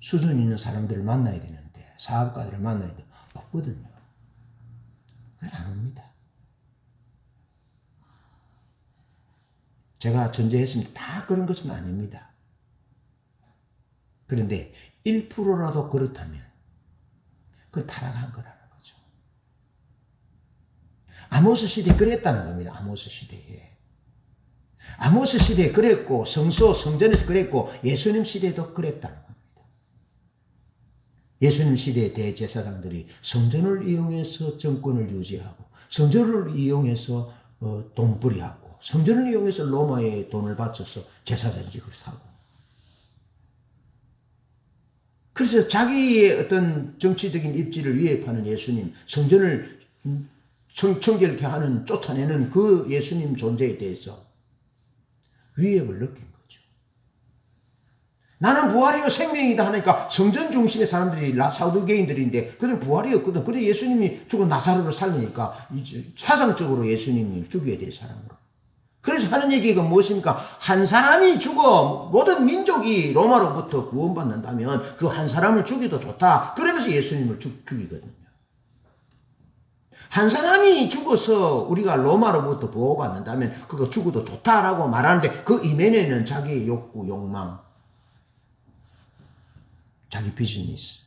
수준 있는 사람들을 만나야 되는데, 사업가들을 만나야 되는데 없거든요. 그래 안 옵니다. 제가 전제했습니다. 다 그런 것은 아닙니다. 그런데 1%라도 그렇다면 그건 타락한 거라는 거죠. 아모스 시대에 그랬다는 겁니다. 아모스 시대에. 아모스 시대에 그랬고 성전에서 그랬고 예수님 시대에도 그랬다는 겁니다. 예수님 시대의 대제사장들이 성전을 이용해서 정권을 유지하고 성전을 이용해서 돈벌이하고 성전을 이용해서 로마에 돈을 바쳐서 제사장직을 사고 그래서 자기의 어떤 정치적인 입지를 위협하는 예수님, 성전을 청결케 하는 쫓아내는 그 예수님 존재에 대해서 위협을 느낀 거죠. 나는 부활이요 생명이다 하니까 성전 중심의 사람들이 사두개인들인데 그들 부활이 없거든. 근데 예수님이 죽은 나사로를 살리니까 사상적으로 예수님이 죽여야 될 사람으로. 그래서 하는 얘기가 무엇입니까? 한 사람이 죽어 모든 민족이 로마로부터 구원받는다면 그 한 사람을 죽여도 좋다. 그러면서 예수님을 죽이거든요. 한 사람이 죽어서 우리가 로마로부터 보호받는다면 그거 죽어도 좋다라고 말하는데 그 이면에는 자기의 욕구, 욕망, 자기 비즈니스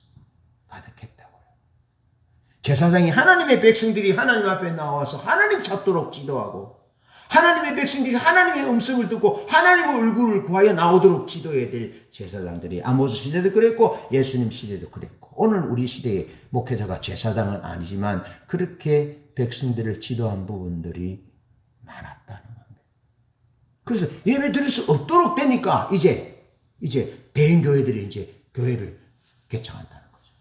가득했다고요. 제사장이 하나님의 백성들이 하나님 앞에 나와서 하나님 찾도록 지도하고 하나님의 백성들이 하나님의 음성을 듣고 하나님의 얼굴을 구하여 나오도록 지도해야 될 제사장들이 아모스 시대도 그랬고 예수님 시대도 그랬고 오늘 우리 시대의 목회자가 제사장은 아니지만 그렇게 백성들을 지도한 부분들이 많았다는 겁니다. 그래서 예배 드릴 수 없도록 되니까 이제 대인 교회들이 이제 교회를 개창한다는 거죠.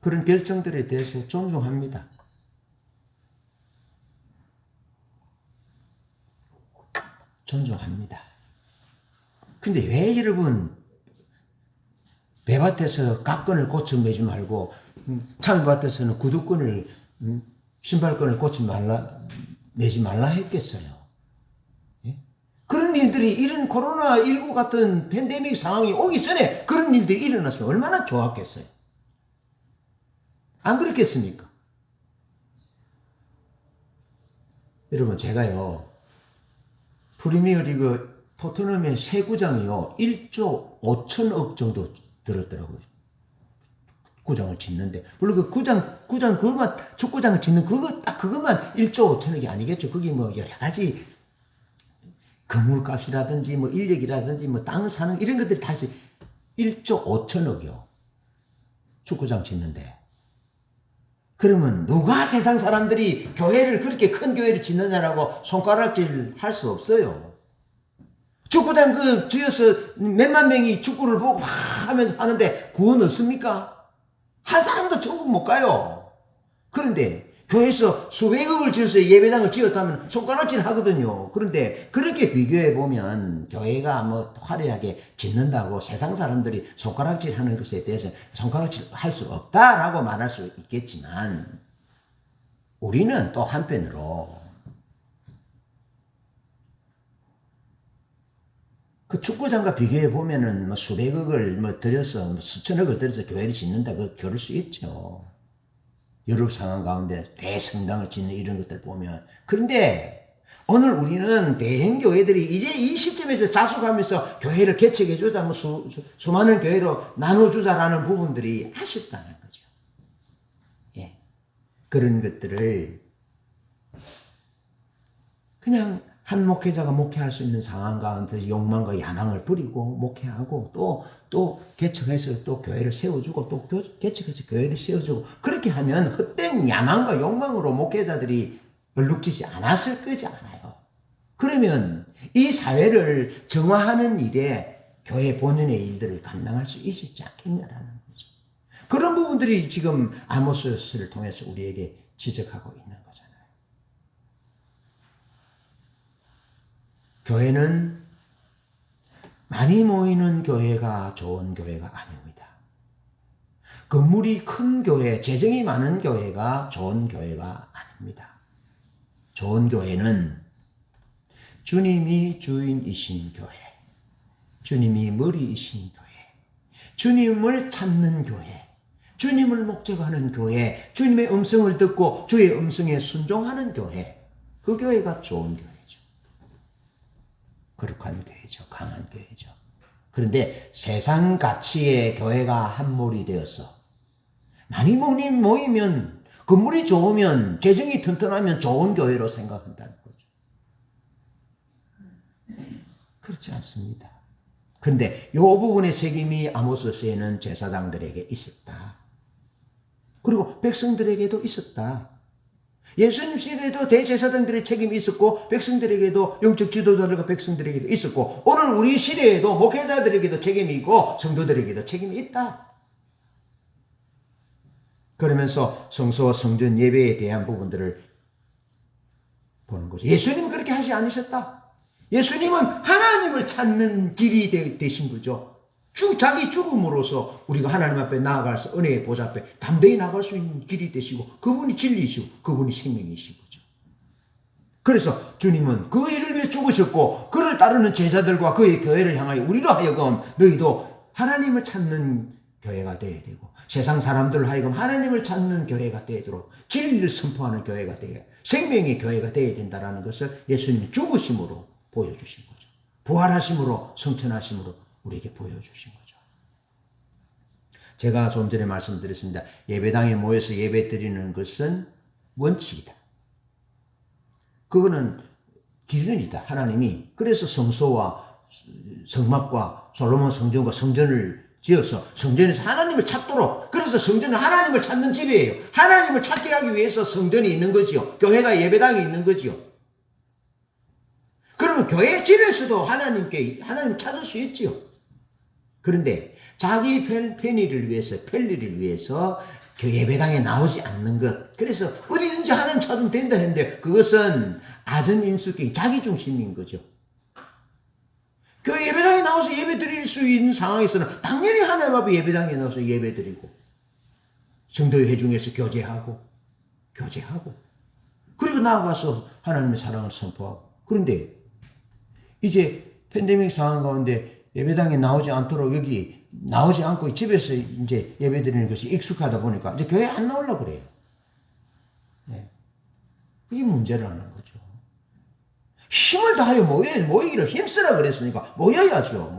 그런 결정들에 대해서 존중합니다. 존중합니다. 근데 왜 여러분 배밭에서 각건을 고쳐 매지 말고 참외밭에서는 구두끈을 신발끈을 고쳐 매지 말라 했겠어요? 예? 그런 일들이 이런 코로나19 같은 팬데믹 상황이 오기 전에 그런 일들이 일어났으면 얼마나 좋았겠어요? 안 그렇겠습니까? 여러분 제가요 프리미어리그 토트넘의 새 구장이요 1조 5천억 정도 들었더라고요. 구장을 짓는데 물론 그 구장 그것만 축구장을 짓는 그것만 1조 5천억이 아니겠죠. 거기 뭐 여러 가지 건물값이라든지 뭐 인력이라든지 뭐 땅을 사는 이런 것들이 다 1조 5천억이요. 축구장 짓는데 그러면 누가 세상 사람들이 교회를 그렇게 큰 교회를 짓느냐라고 손가락질 할 수 없어요. 축구장 지어서 몇만 명이 축구를 보고 와 하면서 하는데 구원 없습니까? 한 사람도 천국 못 가요. 그런데 교회에서 수백억을 지어서 예배당을 지었다면 손가락질 하거든요. 그런데 그렇게 비교해 보면 교회가 뭐 화려하게 짓는다고 세상 사람들이 손가락질 하는 것에 대해서 손가락질 할 수 없다라고 말할 수 있겠지만, 우리는 또 한편으로 그 축구장과 비교해 보면은 뭐 수백억을 뭐 들여서 뭐 수천억을 들여서 교회를 짓는다, 그럴 수 있죠. 유럽 상황 가운데 대성당을 짓는 이런 것들 보면. 그런데 오늘 우리는 대형교회들이 이제 이 시점에서 자숙하면서 교회를 개척해주자, 뭐 수많은 교회로 나눠주자라는 부분들이 아쉽다는 거죠. 예. 그런 것들을 그냥 한 목회자가 목회할 수 있는 상황 가운데 욕망과 야망을 부리고 목회하고 또 개척해서 또 교회를 세워주고 또 개척해서 교회를 세워주고, 그렇게 하면 헛된 야망과 욕망으로 목회자들이 얼룩지지 않았을 거지 않아요. 그러면 이 사회를 정화하는 일에 교회 본연의 일들을 감당할 수 있었지 않겠냐라는 거죠. 그런 부분들이 지금 아모스를 통해서 우리에게 지적하고 있는 거잖아요. 교회는 많이 모이는 교회가 좋은 교회가 아닙니다. 건물이 큰 교회, 재정이 많은 교회가 좋은 교회가 아닙니다. 좋은 교회는 주님이 주인이신 교회, 주님이 머리이신 교회, 주님을 찾는 교회, 주님을 목적하는 교회, 주님의 음성을 듣고 주의 음성에 순종하는 교회, 그 교회가 좋은 교회죠. 거룩한 교회죠. 강한 교회죠. 그런데 세상 가치의 교회가 함몰이 되어서 많이 모이면, 건물이 좋으면, 재정이 튼튼하면 좋은 교회로 생각한다는 거죠. 그렇지 않습니다. 그런데 이 부분의 책임이 아모스서에는 제사장들에게 있었다. 그리고 백성들에게도 있었다. 예수님 시대에도 대제사장들의 책임이 있었고, 백성들에게도, 영적 지도자들과 백성들에게도 있었고, 오늘 우리 시대에도 목회자들에게도 책임이 있고 성도들에게도 책임이 있다. 그러면서 성소와 성전 예배에 대한 부분들을 보는 거죠. 예수님은 그렇게 하지 않으셨다. 예수님은 하나님을 찾는 길이 되신 거죠. 자기 죽음으로써 우리가 하나님 앞에 나아가서 은혜의 보좌 앞에 담대히 나갈 수 있는 길이 되시고, 그분이 진리이시고 그분이 생명이신 거죠. 그래서 주님은 그 일을 위해 죽으셨고, 그를 따르는 제자들과 그의 교회를 향하여 우리로 하여금 너희도 하나님을 찾는 교회가 되어야 되고, 세상 사람들을 하여금 하나님을 찾는 교회가 되도록 진리를 선포하는 교회가 되어야, 생명의 교회가 되어야 된다는 것을 예수님이 죽으심으로 보여주신 거죠. 부활하심으로, 성천하심으로 우리에게 보여주신 거죠. 제가 좀 전에 말씀드렸습니다. 예배당에 모여서 예배 드리는 것은 원칙이다. 그거는 기준이다. 하나님이 그래서 성소와 성막과 솔로몬 성전과 성전을 지어서 성전에서 하나님을 찾도록, 그래서 성전은 하나님을 찾는 집이에요. 하나님을 찾게 하기 위해서 성전이 있는 거지요. 교회가 예배당이 있는 거지요. 그러면 교회 집에서도 하나님 찾을 수 있지요. 그런데 자기 편의를 위해서 예배당에 나오지 않는 것, 그래서 어디든지 하나님 찾으면 된다 했는데, 그것은 아전인수격이 자기중심인 거죠. 교회 예배당에 나와서 예배 드릴 수 있는 상황에서는 당연히 하나님 앞에 예배당에 나와서 예배 드리고, 성도회 중에서 교제하고 그리고 나아가서 하나님의 사랑을 선포하고. 그런데 이제 팬데믹 상황 가운데 예배당에 나오지 않도록, 여기 나오지 않고 집에서 이제 예배 드리는 것이 익숙하다 보니까 이제 교회 안 나오려고 그래요. 네. 그게 문제라는 거죠. 힘을 다하여 모이기를 힘쓰라 그랬으니까 모여야죠.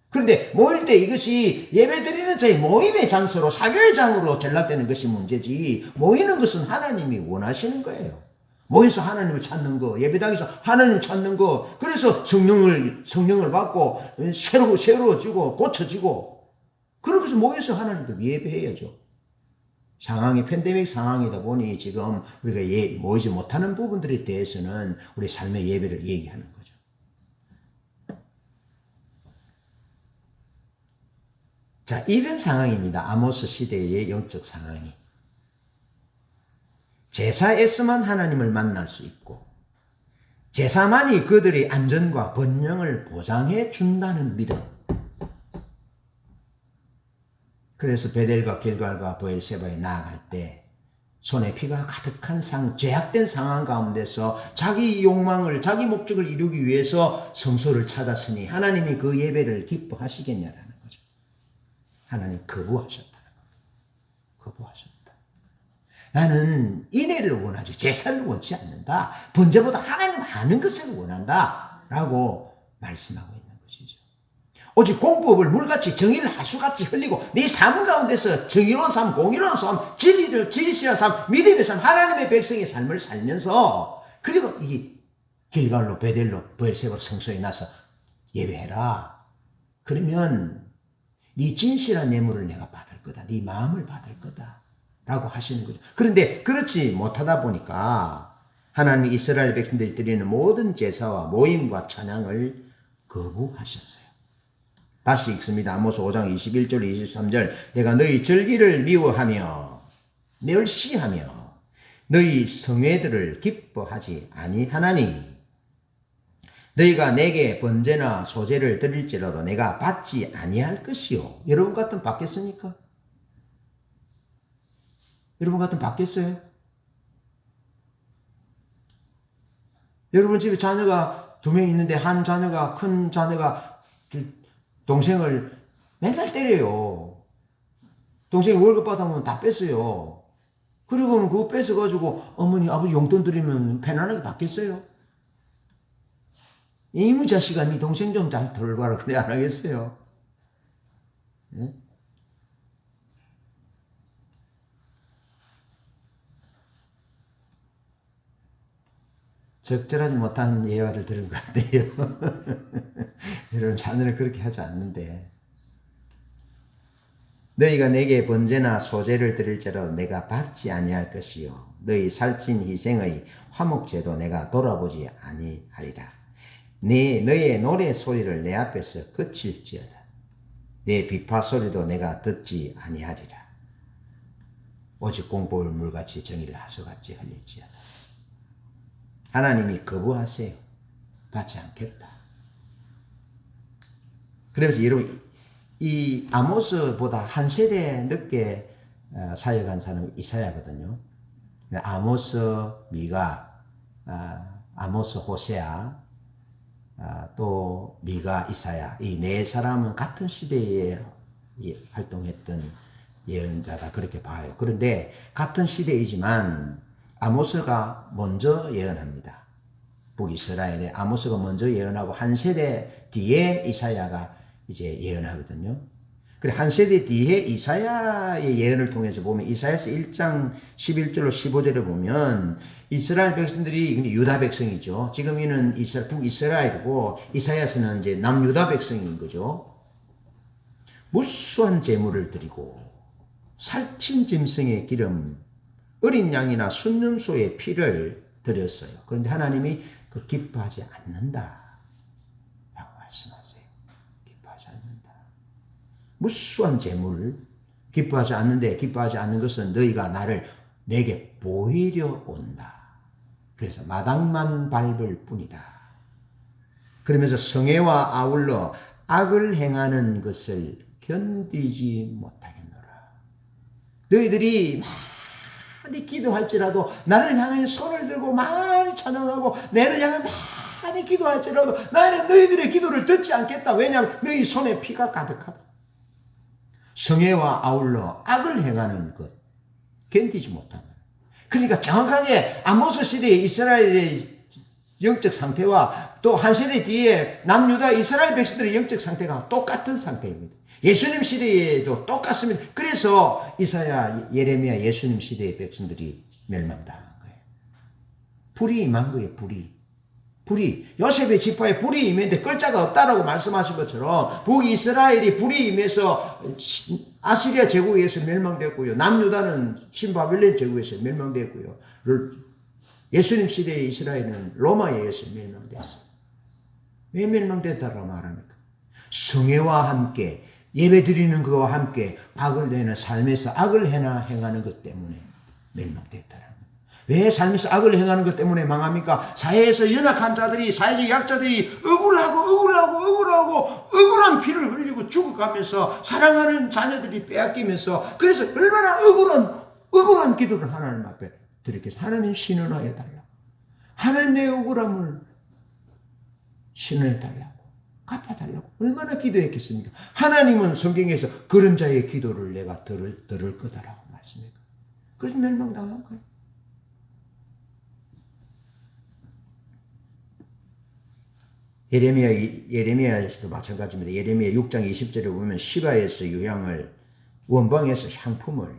그런데 모일 때 이것이 예배 드리는 자의 모임의 장소로, 사교의 장으로 전락되는 것이 문제지, 모이는 것은 하나님이 원하시는 거예요. 모여서 하나님을 찾는 거, 예배당에서 하나님을 찾는 거, 그래서 성령을 받고 새로워지고 고쳐지고, 그런 것을 모여서 하나님께 예배해야죠. 상황이 팬데믹 상황이다 보니 지금 우리가 모이지 못하는 부분들에 대해서는 우리 삶의 예배를 얘기하는 거죠. 자, 이런 상황입니다. 아모스 시대의 영적 상황이. 제사에서만 하나님을 만날 수 있고 제사만이 그들의 안전과 번영을 보장해 준다는 믿음. 그래서 베델과 길갈과 브엘세바에 나아갈 때 손에 피가 가득한 죄악된 상황 가운데서 자기 욕망을, 자기 목적을 이루기 위해서 성소를 찾았으니 하나님이 그 예배를 기뻐하시겠냐라는 거죠. 하나님 거부하셨다는 거예요. 거부하셨다. 나는 인애를 원하지 제사를 원치 않는다. 번제보다 하나님 아는 것을 원한다. 라고 말씀하고 있는 것이죠. 오직 공법을 물같이 정의를 하수같이 흘리고 네 삶 가운데서 정의로운 삶, 공의로운 삶, 진실한 삶, 믿음의 삶, 하나님의 백성의 삶을 살면서 그리고 이 길갈로 베델로 브엘세바로 성소에 나서 예배해라. 그러면 네 진실한 예물을 내가 받을 거다. 네 마음을 받을 거다. 라고 하시는 거죠. 그런데 그렇지 못하다 보니까 하나님이 이스라엘 백성들이 드리는 모든 제사와 모임과 찬양을 거부하셨어요. 다시 읽습니다. 아모스 5장 21절 23절 내가 너희 절기를 미워하며 멸시하며 너희 성회들을 기뻐하지 아니하나니 너희가 내게 번제나 소제를 드릴지라도 내가 받지 아니할 것이요. 여러분 같으면 받겠습니까? 여러분 같으면 받겠어요? 여러분 집에 자녀가 2명 있는데 한 자녀가 큰 자녀가 동생을 맨날 때려요. 동생이 월급 받아오면 다 뺐어요. 그리고는 그거 뺏어가지고 어머니 아버지 용돈 드리면 편안하게 받겠어요? 이미 자식아 네 동생 좀 잘 돌봐라 그래 안 하겠어요? 네? 적절하지 못한 예화를 들은 것 같아요. 여러분 자녀는 그렇게 하지 않는데 너희가 내게 번제나 소제를 드릴지라도 내가 받지 아니할 것이요 너희 살찐 희생의 화목제도 내가 돌아보지 아니하리라. 너의 노래 소리를 내 앞에서 그칠지어다. 내 비파 소리도 내가 듣지 아니하리라. 오직 공법을 물같이 정의를 하수같이 흘릴지어다. 하나님이 거부하세요. 받지 않겠다. 그러면서 여러분 이 아모스보다 한 세대 늦게 사역한 사람은 이사야거든요. 아모스, 미가, 아모스, 호세아, 또 미가, 이사야 이 네 사람은 같은 시대에 활동했던 예언자다 그렇게 봐요. 그런데 같은 시대이지만 아모스가 먼저 예언합니다. 북이스라엘에 아모스가 먼저 예언하고 한 세대 뒤에 이사야가 이제 예언하거든요. 그래 한 세대 뒤에 이사야의 예언을 통해서 보면 이사야서 1장 11절로 15절에 보면 이스라엘 백성들이 유다 백성이죠. 지금 이는 북이스라엘이고 이사야서는 이제 남유다 백성인 거죠. 무수한 제물을 드리고 살찐 짐승의 기름 어린 양이나 순념소의 피를 드렸어요. 그런데 하나님이 그 기뻐하지 않는다 라고 말씀하세요. 기뻐하지 않는다. 무수한 재물을 기뻐하지 않는데 기뻐하지 않는 것은 너희가 내게 보이려 온다. 그래서 마당만 밟을 뿐이다. 그러면서 성애와 아울러 악을 행하는 것을 견디지 못하겠노라. 너희들이 많이 기도할지라도 나를 향해 손을 들고 많이 찬양하고 나를 향해 많이 기도할지라도 나는 너희들의 기도를 듣지 않겠다. 왜냐하면 너희 손에 피가 가득하다. 성애와 아울러 악을 행하는 것 견디지 못한다. 그러니까 정확하게 아모스 시대의 이스라엘의 영적 상태와 또 한 세대 뒤에 남유다 이스라엘 백성들의 영적 상태가 똑같은 상태입니다. 예수님 시대에도 똑같습니다. 그래서 이사야, 예레미야, 예수님 시대의 백성들이 멸망당한 거예요. 불이 임한 거예요. 불이 요셉의 지파에 불이 임했는데 끌자가 없다라고 말씀하신 것처럼 북이스라엘이 불이 임해서 아시리아 제국에 의해서 멸망됐고요. 남유다는 신바빌론 제국에 의해서 멸망됐고요. 예수님 시대의 이스라엘은 로마에 의해서 멸망됐어요. 왜 멸망됐다고 말합니까? 성애와 함께 예배 드리는 것과 함께 악을 내는 삶에서 악을 행하는 것 때문에 멸망됐다는 거예요. 왜 삶에서 악을 행하는 것 때문에 망합니까? 사회에서 연약한 자들이, 사회적 약자들이 억울한 피를 흘리고 죽어가면서 사랑하는 자녀들이 빼앗기면서, 그래서 얼마나 억울한 기도를 하나님 앞에 드리겠어요. 하나님 신원하여 달라고. 하나님 내 억울함을 신원해 달라고. 갚아달라고. 얼마나 기도했겠습니까? 하나님은 성경에서 그런 자의 기도를 내가 들을 거다라고 말씀해요. 그래서 멸망당한 거예요. 예레미야에서도 마찬가지입니다. 예레미야 6장 20절에 보면 시바에서 유향을, 원방에서 향품을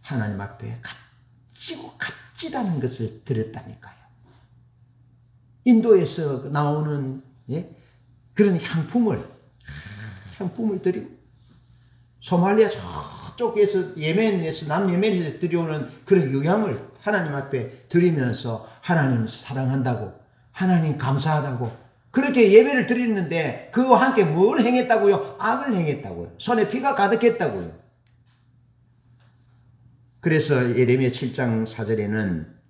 하나님 앞에 값지다는 것을 드렸다니까요. 인도에서 나오는 그런 향품을 드리고, 소말리아 저쪽에서 예멘에서 남예멘에서 들여오는 그런 유향을 하나님 앞에 드리면서 하나님 사랑한다고, 하나님 감사하다고 그렇게 예배를 드리는데, 그와 함께 뭘 행했다고요? 악을 행했다고요. 손에 피가 가득했다고요. 그래서 예레미야 7장 4절에는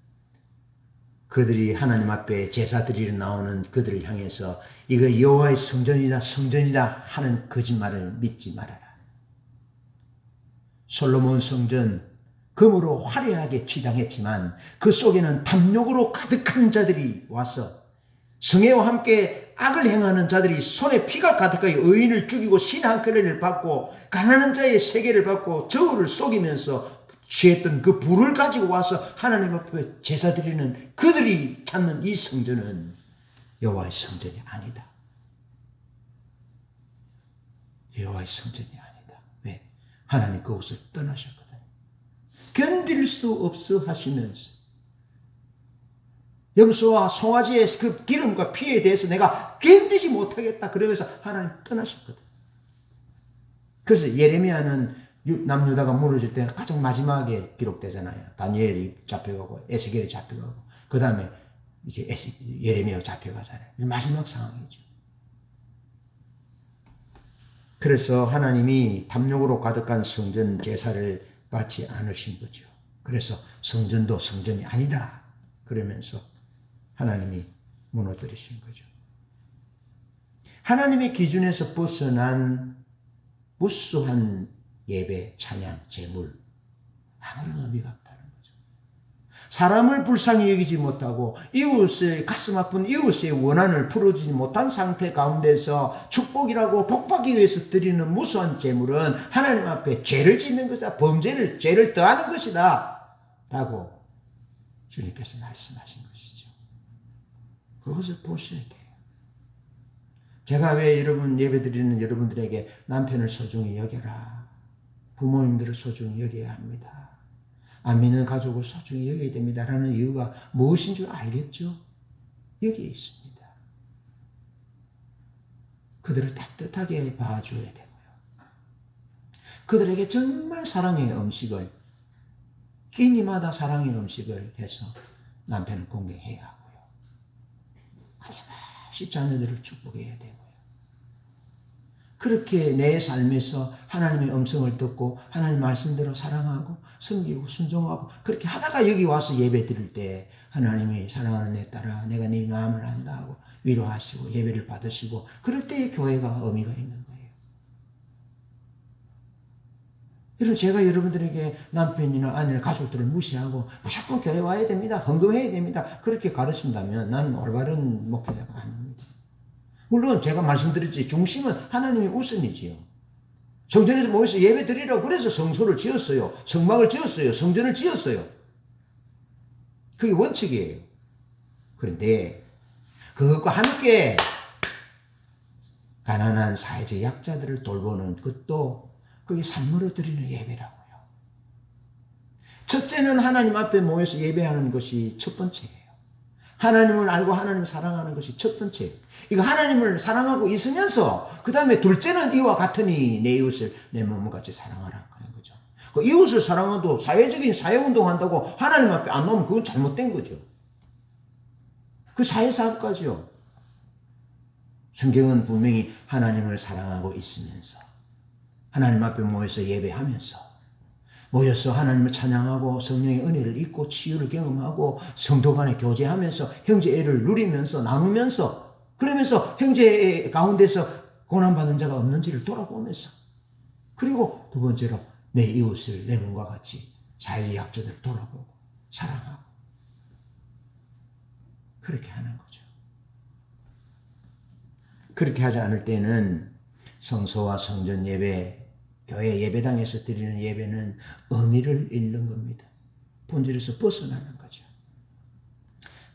그들이 하나님 앞에 제사 드리러 나오는 그들을 향해서 이거 여호와의 성전이다 하는 거짓말을 믿지 말아라. 솔로몬 성전 금으로 화려하게 치장했지만 그 속에는 탐욕으로 가득한 자들이 와서, 성애와 함께 악을 행하는 자들이 손에 피가 가득하게 의인을 죽이고 신 한 켤레를 받고 가난한 자의 세계를 받고 저울을 속이면서 취했던 그 불을 가지고 와서 하나님 앞에 제사 드리는 그들이 찾는 이 성전은 여호와의 성전이 아니다. 여호와의 성전이 아니다. 왜? 하나님 그곳을 떠나셨거든요. 견딜 수 없어 하시면서 염소와 송아지의 그 기름과 피에 대해서 내가 견디지 못하겠다 그러면서 하나님 떠나셨거든요. 그래서 예레미야는 남유다가 무너질 때 가장 마지막에 기록되잖아요. 다니엘이 잡혀가고 에스겔이 잡혀가고 그 다음에 이제 예레미야가 잡혀가잖아요. 마지막 상황이죠. 그래서 하나님이 탐욕으로 가득한 성전 제사를 받지 않으신 거죠. 그래서 성전도 성전이 아니다 그러면서 하나님이 무너뜨리신 거죠. 하나님의 기준에서 벗어난 무수한 예배, 찬양, 제물, 아무런 의미가 없다는 거죠. 사람을 불쌍히 여기지 못하고 이웃의 가슴 아픈 이웃의 원한을 풀어주지 못한 상태 가운데서 축복이라고 복받기 위해서 드리는 무수한 제물은 하나님 앞에 죄를 짓는 것이다. 죄를 더하는 것이다. 라고 주님께서 말씀하신 것이죠. 그것을 보셔야 돼요. 제가 왜 여러분 예배드리는 여러분들에게 남편을 소중히 여겨라. 부모님들을 소중히 여겨야 합니다. 안 믿는 가족을 소중히 여겨야 됩니다. 라는 이유가 무엇인 줄 알겠죠? 여기에 있습니다. 그들을 따뜻하게 봐줘야 되고요. 그들에게 정말 사랑의 음식을, 끼니마다 사랑의 음식을 해서 남편을 공경해야 하고요. 끊임없이 자녀들을 축복해야 되고요. 그렇게 내 삶에서 하나님의 음성을 듣고 하나님 말씀대로 사랑하고 섬기고 순종하고 그렇게 하다가 여기 와서 예배 드릴 때 하나님이 사랑하는 내 딸아 내가 네 마음을 안다 하고 위로하시고 예배를 받으시고 그럴 때 교회가 의미가 있는 거예요. 여러분 제가 여러분들에게 남편이나 아내나 가족들을 무시하고 무조건 교회 와야 됩니다. 헌금해야 됩니다. 그렇게 가르친다면 나는 올바른 목회자가 아닙니다. 물론 제가 말씀드렸지 중심은 하나님이 우선이지요. 성전에서 모여서 예배 드리라고 그래서 성소를 지었어요. 성막을 지었어요. 성전을 지었어요. 그게 원칙이에요. 그런데 그것과 함께 가난한 사회적 약자들을 돌보는 것도 그게 삶으로 드리는 예배라고요. 첫째는 하나님 앞에 모여서 예배하는 것이 첫 번째예요. 하나님을 알고 하나님을 사랑하는 것이 첫 번째. 이거 하나님을 사랑하고 있으면서 그 다음에 둘째는 이와 같으니 내 이웃을 내 몸과 같이 사랑하라 그런 거죠. 그 이웃을 사랑해도 사회적인 사회운동한다고 하나님 앞에 안 놓으면 그건 잘못된 거죠. 그 사회사업까지요. 성경은 분명히 하나님을 사랑하고 있으면서 하나님 앞에 모여서 예배하면서 모여서 하나님을 찬양하고 성령의 은혜를 잊고 치유를 경험하고 성도 간에 교제하면서 형제애를 누리면서 나누면서 그러면서 형제 가운데서 고난받는 자가 없는지를 돌아보면서 그리고 두 번째로 내 이웃을 내 몸과 같이 사회의 약자들을 돌아보고 사랑하고 그렇게 하는 거죠. 그렇게 하지 않을 때는 성소와 성전 예배, 교회 예배당에서 드리는 예배는 의미를 잃는 겁니다. 본질에서 벗어나는 거죠.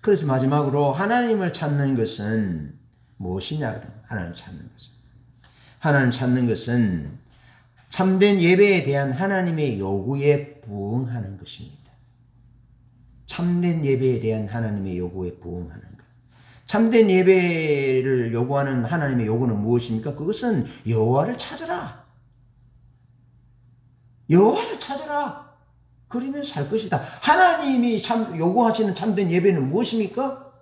그래서 마지막으로 하나님을 찾는 것은 무엇이냐? 하나님을 찾는 것은. 하나님을 찾는 것은 참된 예배에 대한 하나님의 요구에 부응하는 것입니다. 참된 예배에 대한 하나님의 요구에 부응하는 것. 참된 예배를 요구하는 하나님의 요구는 무엇입니까? 그것은 여호와를 찾으라. 여호와를 찾으라. 그러면 살 것이다. 하나님이 요구하시는 참된 예배는 무엇입니까?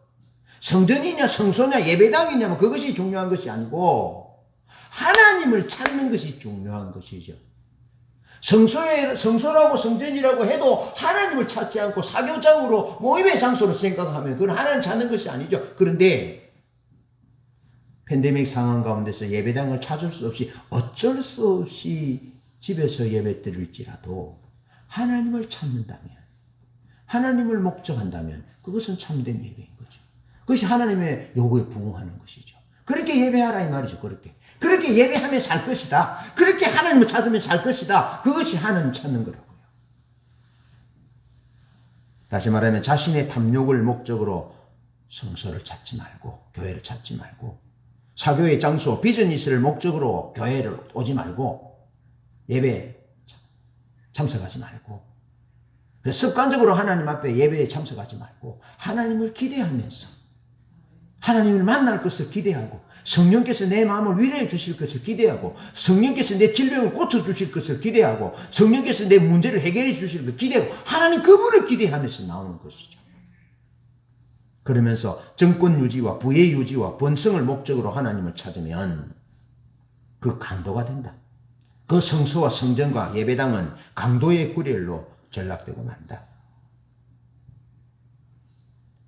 성전이냐 성소냐 예배당이냐 뭐 그것이 중요한 것이 아니고 하나님을 찾는 것이 중요한 것이죠. 성소라고 성전이라고 해도 하나님을 찾지 않고 사교장으로 모임의 장소로 생각하면 그건 하나님 찾는 것이 아니죠. 그런데 팬데믹 상황 가운데서 예배당을 찾을 수 없이 어쩔 수 없이 집에서 예배 드릴지라도 하나님을 찾는다면 하나님을 목적한다면 그것은 참된 예배인 거죠. 그것이 하나님의 요구에 부응하는 것이죠. 그렇게 예배하라 이 말이죠. 그렇게 예배하면 살 것이다. 그렇게 하나님을 찾으면 살 것이다. 그것이 하나님 찾는 거라고요. 다시 말하면 자신의 탐욕을 목적으로 성소를 찾지 말고 교회를 찾지 말고 사교의 장소 비즈니스를 목적으로 교회를 오지 말고 예배에 참석하지 말고 습관적으로 하나님 앞에 예배에 참석하지 말고 하나님을 기대하면서 하나님을 만날 것을 기대하고 성령께서 내 마음을 위로해 주실 것을 기대하고 성령께서 내 질병을 고쳐주실 것을 기대하고 성령께서 내 문제를 해결해 주실 것을 기대하고 하나님 그분을 기대하면서 나오는 것이죠. 그러면서 정권 유지와 부의 유지와 번성을 목적으로 하나님을 찾으면 그 강도가 된다. 그 성소와 성전과 예배당은 강도의 구렬로 전락되고 만다.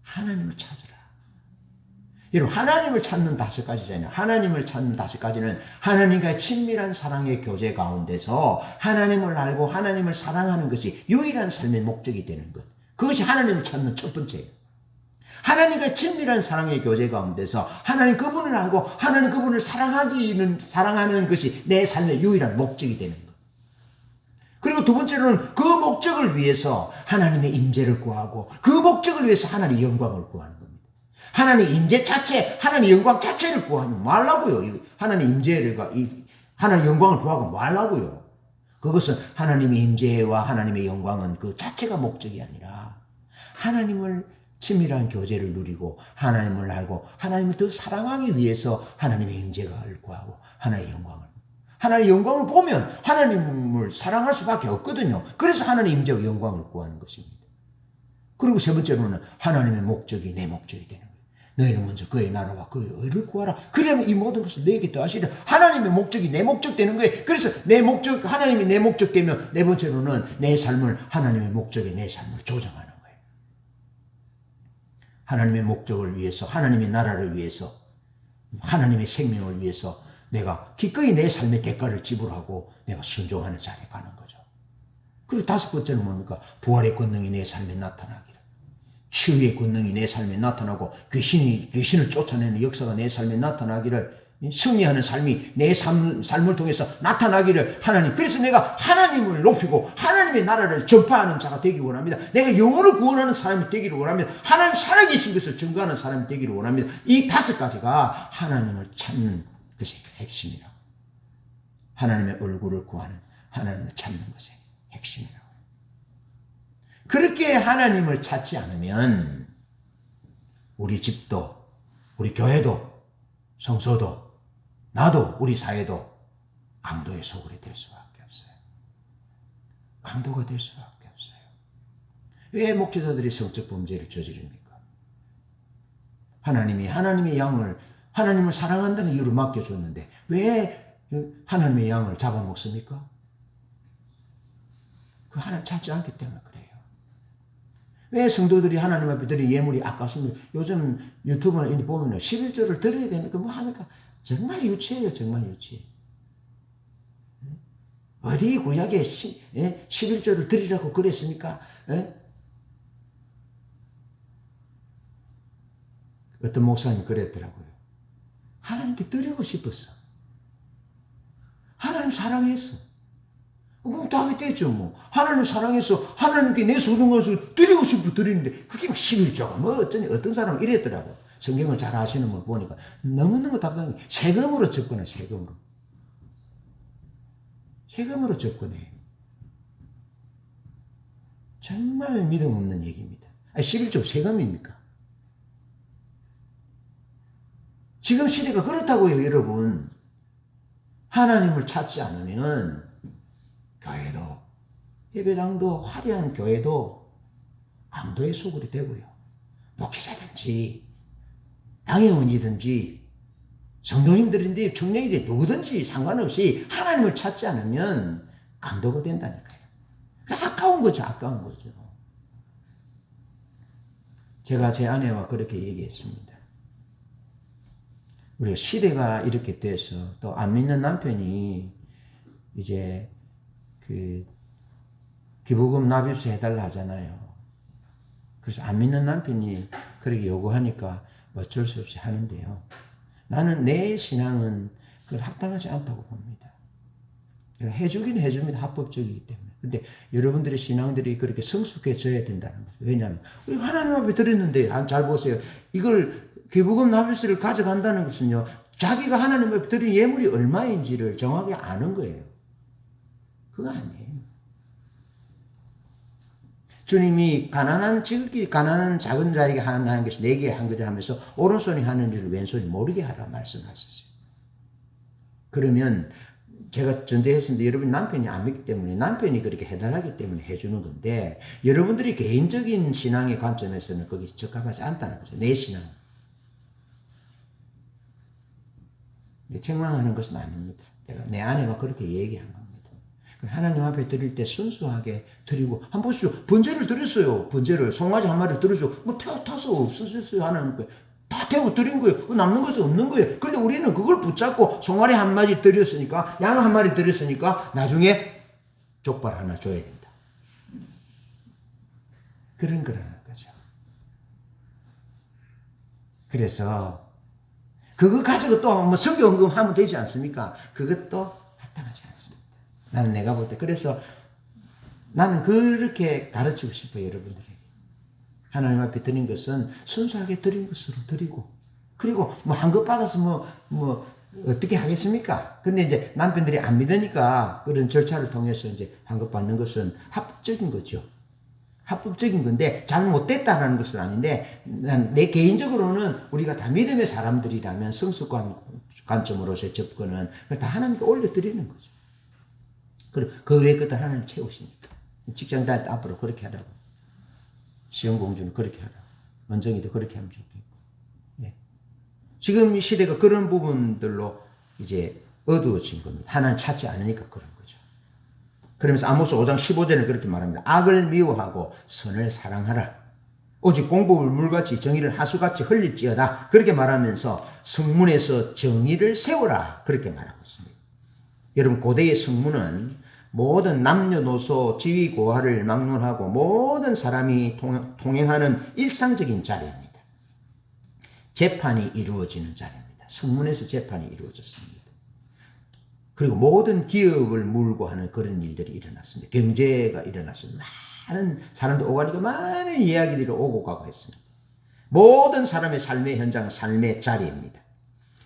하나님을 찾으라. 여러분 하나님을 찾는 5가지잖아요. 하나님을 찾는 5가지는 하나님과의 친밀한 사랑의 교제 가운데서 하나님을 알고 하나님을 사랑하는 것이 유일한 삶의 목적이 되는 것. 그것이 하나님을 찾는 첫 번째예요. 하나님과의 친밀한 사랑의 교제 가운데서 하나님 그분을 알고 하나님 그분을 사랑하는 것이 내 삶의 유일한 목적이 되는 것. 그리고 두 번째로는 그 목적을 위해서 하나님의 임재를 구하고 그 목적을 위해서 하나님의 영광을 구하는 겁니다. 하나님 임재 자체, 하나님 영광 자체를 구하면 뭐 하려고요? 하나님 임재를 하나님 영광을 구하고 뭐 하려고요? 그것은 하나님의 임재와 하나님의 영광은 그 자체가 목적이 아니라 하나님을 친밀한 교제를 누리고 하나님을 알고 하나님을 더 사랑하기 위해서 하나님의 임재를 구하고 하나님의 영광을 보면 하나님을 사랑할 수밖에 없거든요. 그래서 하나님 임재와 영광을 구하는 것입니다. 그리고 세 번째로는 하나님의 목적이 내 목적이 되는 거예요. 너희는 먼저 그의 나라와 그의 의를 구하라. 그러면 이 모든 것을 내게 더하시리라. 하나님의 목적이 내 목적 되는 거예요. 그래서 하나님이 내 목적 되면 네 번째로는 내 삶을 하나님의 목적에 내 삶을 조정하는 거예요. 하나님의 목적을 위해서, 하나님의 나라를 위해서, 하나님의 생명을 위해서 내가 기꺼이 내 삶의 대가를 지불하고 내가 순종하는 자리에 가는 거죠. 그리고 5번째는 뭡니까? 부활의 권능이 내 삶에 나타나기를. 치유의 권능이 내 삶에 나타나고 귀신을 쫓아내는 역사가 내 삶에 나타나기를 승리하는 삶이 내 삶을 통해서 나타나기를 하나님. 그래서 내가 하나님을 높이고 하나님의 나라를 전파하는 자가 되기 원합니다. 내가 영혼을 구원하는 사람이 되기를 원합니다. 하나님 살아계신 것을 증거하는 사람이 되기를 원합니다. 이 5가지가 하나님을 찾는 것의 핵심이라고. 하나님의 얼굴을 구하는 하나님을 찾는 것의 핵심이라고. 그렇게 하나님을 찾지 않으면 우리 집도, 우리 교회도, 성소도, 나도, 우리 사회도 강도의 소굴이 될 수밖에 없어요. 강도가 될 수밖에 없어요. 왜 목회자들이 성적 범죄를 저지릅니까? 하나님의 양을 하나님을 사랑한다는 이유로 맡겨줬는데 왜 하나님의 양을 잡아먹습니까? 그 하나님 찾지 않기 때문에 그래요. 왜 성도들이 하나님 앞에 드린 예물이 아깝습니까? 요즘 유튜브나 이런 데 보면 11조를 드려야 됩니까? 뭐 합니까? 정말 유치해요. 정말 유치해. 어디 구약에 11조를 드리라고 그랬습니까? 어떤 목사님이 그랬더라고요. 하나님께 드리고 싶었어. 하나님 사랑했어. 그럼 다윗 됐죠, 뭐. 하나님 사랑해서 하나님께 내 소중한 것을 드리고 싶어 드리는데, 그게 11조가 뭐 어쩌니, 어떤 사람은 이랬더라고. 성경을 잘 아시는 분 보니까 너무너무 답답한 게 세금으로 접근해, 세금으로. 세금으로 접근해. 정말 믿음 없는 얘기입니다. 11조 세금입니까? 지금 시대가 그렇다고요, 여러분. 하나님을 찾지 않으면 교회도, 예배당도, 화려한 교회도 암도의 소굴이 되고요. 목회자든지 당회원이든지 성도님들인데 청년이든지 누구든지 상관없이 하나님을 찾지 않으면 감도가 된다니까요. 아까운 거죠. 아까운 거죠. 제가 제 아내와 그렇게 얘기했습니다. 우리가 시대가 이렇게 돼서 또 안 믿는 남편이 이제 그 기부금 납입수 해달라 하잖아요. 그래서 안 믿는 남편이 그렇게 요구하니까 어쩔 수 없이 하는데요. 나는 내 신앙은 그걸 합당하지 않다고 봅니다. 제가 해주긴 해줍니다. 합법적이기 때문에. 근데 여러분들의 신앙들이 그렇게 성숙해져야 된다는 거죠. 왜냐하면 우리 하나님 앞에 드렸는데, 잘 보세요. 이걸 기부금 납입수를 가져간다는 것은요, 자기가 하나님 앞에 드린 예물이 얼마인지를 정확히 아는 거예요. 그거 아니에요. 주님이 지극히 가난한 작은 자에게 하는 것이 내게 한 거다 하면서 오른손이 하는 일을 왼손이 모르게 하라 말씀하셨어요. 그러면 제가 전제했습니다. 여러분 남편이 안 믿기 때문에, 남편이 그렇게 해달라기 때문에 해주는 건데, 여러분들이 개인적인 신앙의 관점에서는 거기 적합하지 않다는 거죠. 내 신앙. 책망하는 것은 아닙니다. 제가 내 아내가 그렇게 얘기한 겁니다. 하나님 앞에 드릴 때 순수하게 드리고, 한번 보십시오. 번제를 드렸어요. 번제를. 송아지 한 마리 드렸어요. 뭐 타서 없어졌어요. 하나님께. 다 태워 드린 거예요. 남는 것은 없는 거예요. 근데 우리는 그걸 붙잡고 송아지 한 마리 드렸으니까, 양 한 마리 드렸으니까 나중에 족발 하나 줘야 된다. 그런 거라는 거죠. 그래서 그거 가지고 또 뭐 성경언금 하면 되지 않습니까? 그것도 합당하지 않습니다. 나는 내가 볼 때, 그래서 나는 그렇게 가르치고 싶어요, 여러분들에게. 하나님 앞에 드린 것은 순수하게 드린 것으로 드리고, 그리고 뭐 한 것 받아서 뭐 어떻게 하겠습니까? 근데 이제 남편들이 안 믿으니까 그런 절차를 통해서 이제 한 것 받는 것은 합법적인 거죠. 합법적인 건데 잘못됐다는 것은 아닌데, 내 개인적으로는 우리가 다 믿음의 사람들이라면 성숙 관점으로서의 접근은 다 하나님께 올려드리는 거죠. 그리고 그 외의 것들 하나님 채우시니까. 직장 다닐 때 앞으로 그렇게 하라고. 시험공주는 그렇게 하라고. 원정이도 그렇게 하면 좋겠고. 네. 지금 이 시대가 그런 부분들로 이제 어두워진 겁니다. 하나님 찾지 않으니까 그런 거죠. 그러면서 아모스 5장 15절에 그렇게 말합니다. 악을 미워하고 선을 사랑하라. 오직 공법을 물같이 정의를 하수같이 흘릴지어다. 그렇게 말하면서 성문에서 정의를 세워라. 그렇게 말하고 있습니다. 여러분, 고대의 성문은 모든 남녀노소 지위 고하를 막론하고 모든 사람이 통행하는 일상적인 자리입니다. 재판이 이루어지는 자리입니다. 성문에서 재판이 이루어졌습니다. 그리고 모든 기업을 물고 하는 그런 일들이 일어났습니다. 경제가 일어났습니다. 많은 사람들 오가니까 많은 이야기들이 오고 가고 했습니다. 모든 사람의 삶의 현장, 삶의 자리입니다.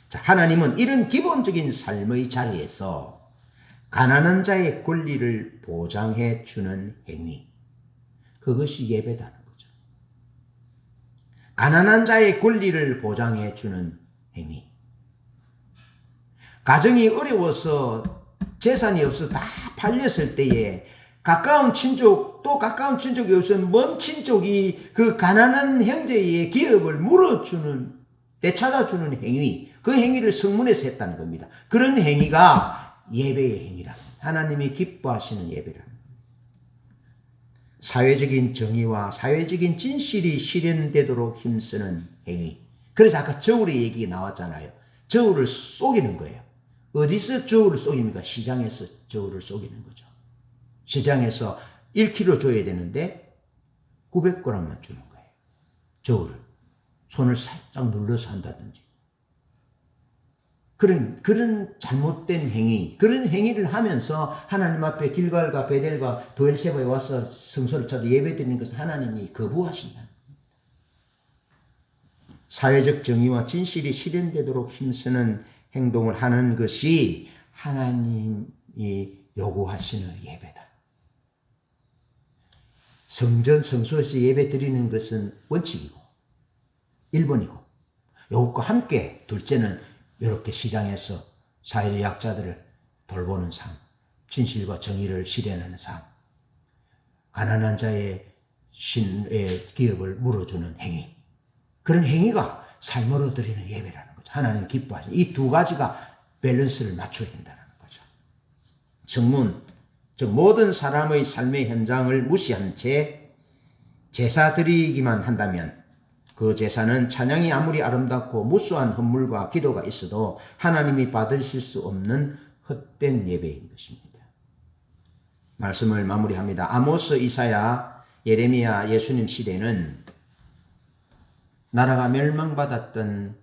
자, 하나님은 이런 기본적인 삶의 자리에서 가난한 자의 권리를 보장해 주는 행위, 그것이 예배다는 거죠. 가난한 자의 권리를 보장해 주는 행위. 가정이 어려워서 재산이 없어 다 팔렸을 때에 가까운 친족, 또 가까운 친족이 없으면 먼 친족이 그 가난한 형제의 기업을 물어주는 되찾아주는 행위, 그 행위를 성문에서 했다는 겁니다. 그런 행위가 예배의 행위랍니다. 하나님이 기뻐하시는 예배랍니다. 사회적인 정의와 사회적인 진실이 실현되도록 힘쓰는 행위. 그래서 아까 저울의 얘기가 나왔잖아요. 저울을 속이는 거예요. 어디서 저울을 속입니까? 시장에서 저울을 속이는 거죠. 시장에서 1kg 줘야 되는데 900g만 주는 거예요. 저울을. 손을 살짝 눌러서 한다든지. 그런 잘못된 행위, 그런 행위를 하면서 하나님 앞에 길갈과 베델과 도엘세바에 와서 성소를 찾아 예배드리는 것을 하나님이 거부하신다. 사회적 정의와 진실이 실현되도록 힘쓰는 행동을 하는 것이 하나님이 요구하시는 예배다. 성전, 성소에서 예배드리는 것은 원칙이고 1번이고 이것과 함께 둘째는 이렇게 시장에서 사회적 약자들을 돌보는 삶, 진실과 정의를 실현하는 삶, 가난한 자의 기업을 물어주는 행위, 그런 행위가 삶으로 드리는 예배라는 거죠. 하나님 기뻐하시는 이 두 가지가 밸런스를 맞춰야 된다는 거죠. 성문, 즉 모든 사람의 삶의 현장을 무시한 채 제사 드리기만 한다면 그 제사는 찬양이 아무리 아름답고 무수한 헌물과 기도가 있어도 하나님이 받으실 수 없는 헛된 예배인 것입니다. 말씀을 마무리합니다. 아모스, 이사야, 예레미야, 예수님 시대는 나라가 멸망받았던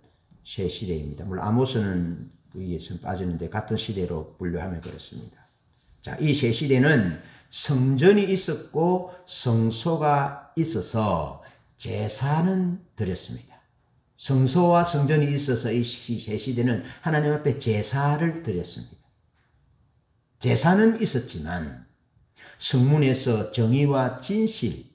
새 시대입니다. 물론 아모스는 여기에서 빠지는데 같은 시대로 분류하면 그렇습니다. 자, 이 새 시대는 성전이 있었고 성소가 있어서 제사는 드렸습니다. 성소와 성전이 있어서 이 새 시대는 하나님 앞에 제사를 드렸습니다. 제사는 있었지만 성문에서 정의와 진실,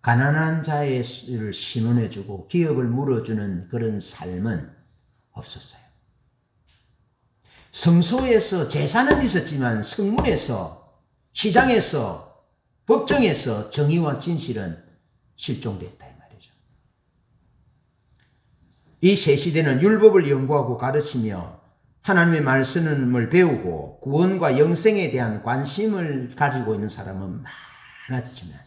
가난한 자를 신원해주고 기업을 물어주는 그런 삶은 없었어요. 성소에서 제사는 있었지만 성문에서, 시장에서, 법정에서 정의와 진실은 실종됐다 이 말이죠. 이 새 시대는 율법을 연구하고 가르치며 하나님의 말씀을 배우고 구원과 영생에 대한 관심을 가지고 있는 사람은 많았지만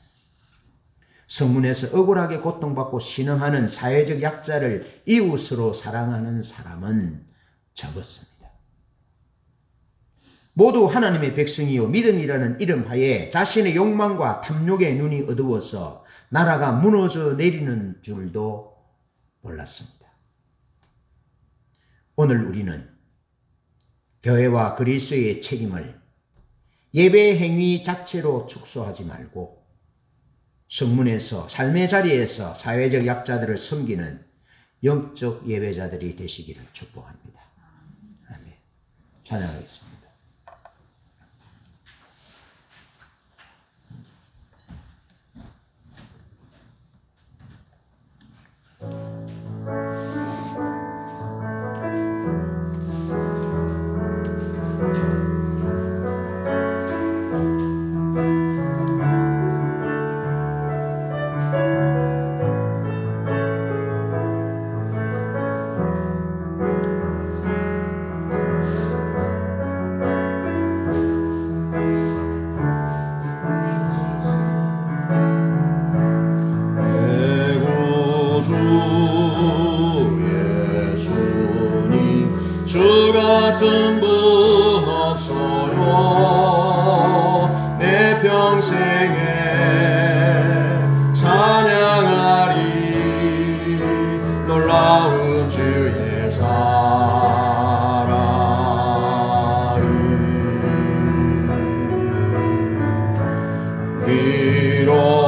성문에서 억울하게 고통받고 신음하는 사회적 약자를 이웃으로 사랑하는 사람은 적었습니다. 모두 하나님의 백성이요 믿음이라는 이름 하에 자신의 욕망과 탐욕의 눈이 어두워서 나라가 무너져 내리는 줄도 몰랐습니다. 오늘 우리는 교회와 그리스도의 책임을 예배 행위 자체로 축소하지 말고 성문에서 삶의 자리에서 사회적 약자들을 섬기는 영적 예배자들이 되시기를 축복합니다. 아멘. 찬양하겠습니다. 주 같은 분 없어요. 내 평생에 찬양하리 놀라운 주의 사랑이 비록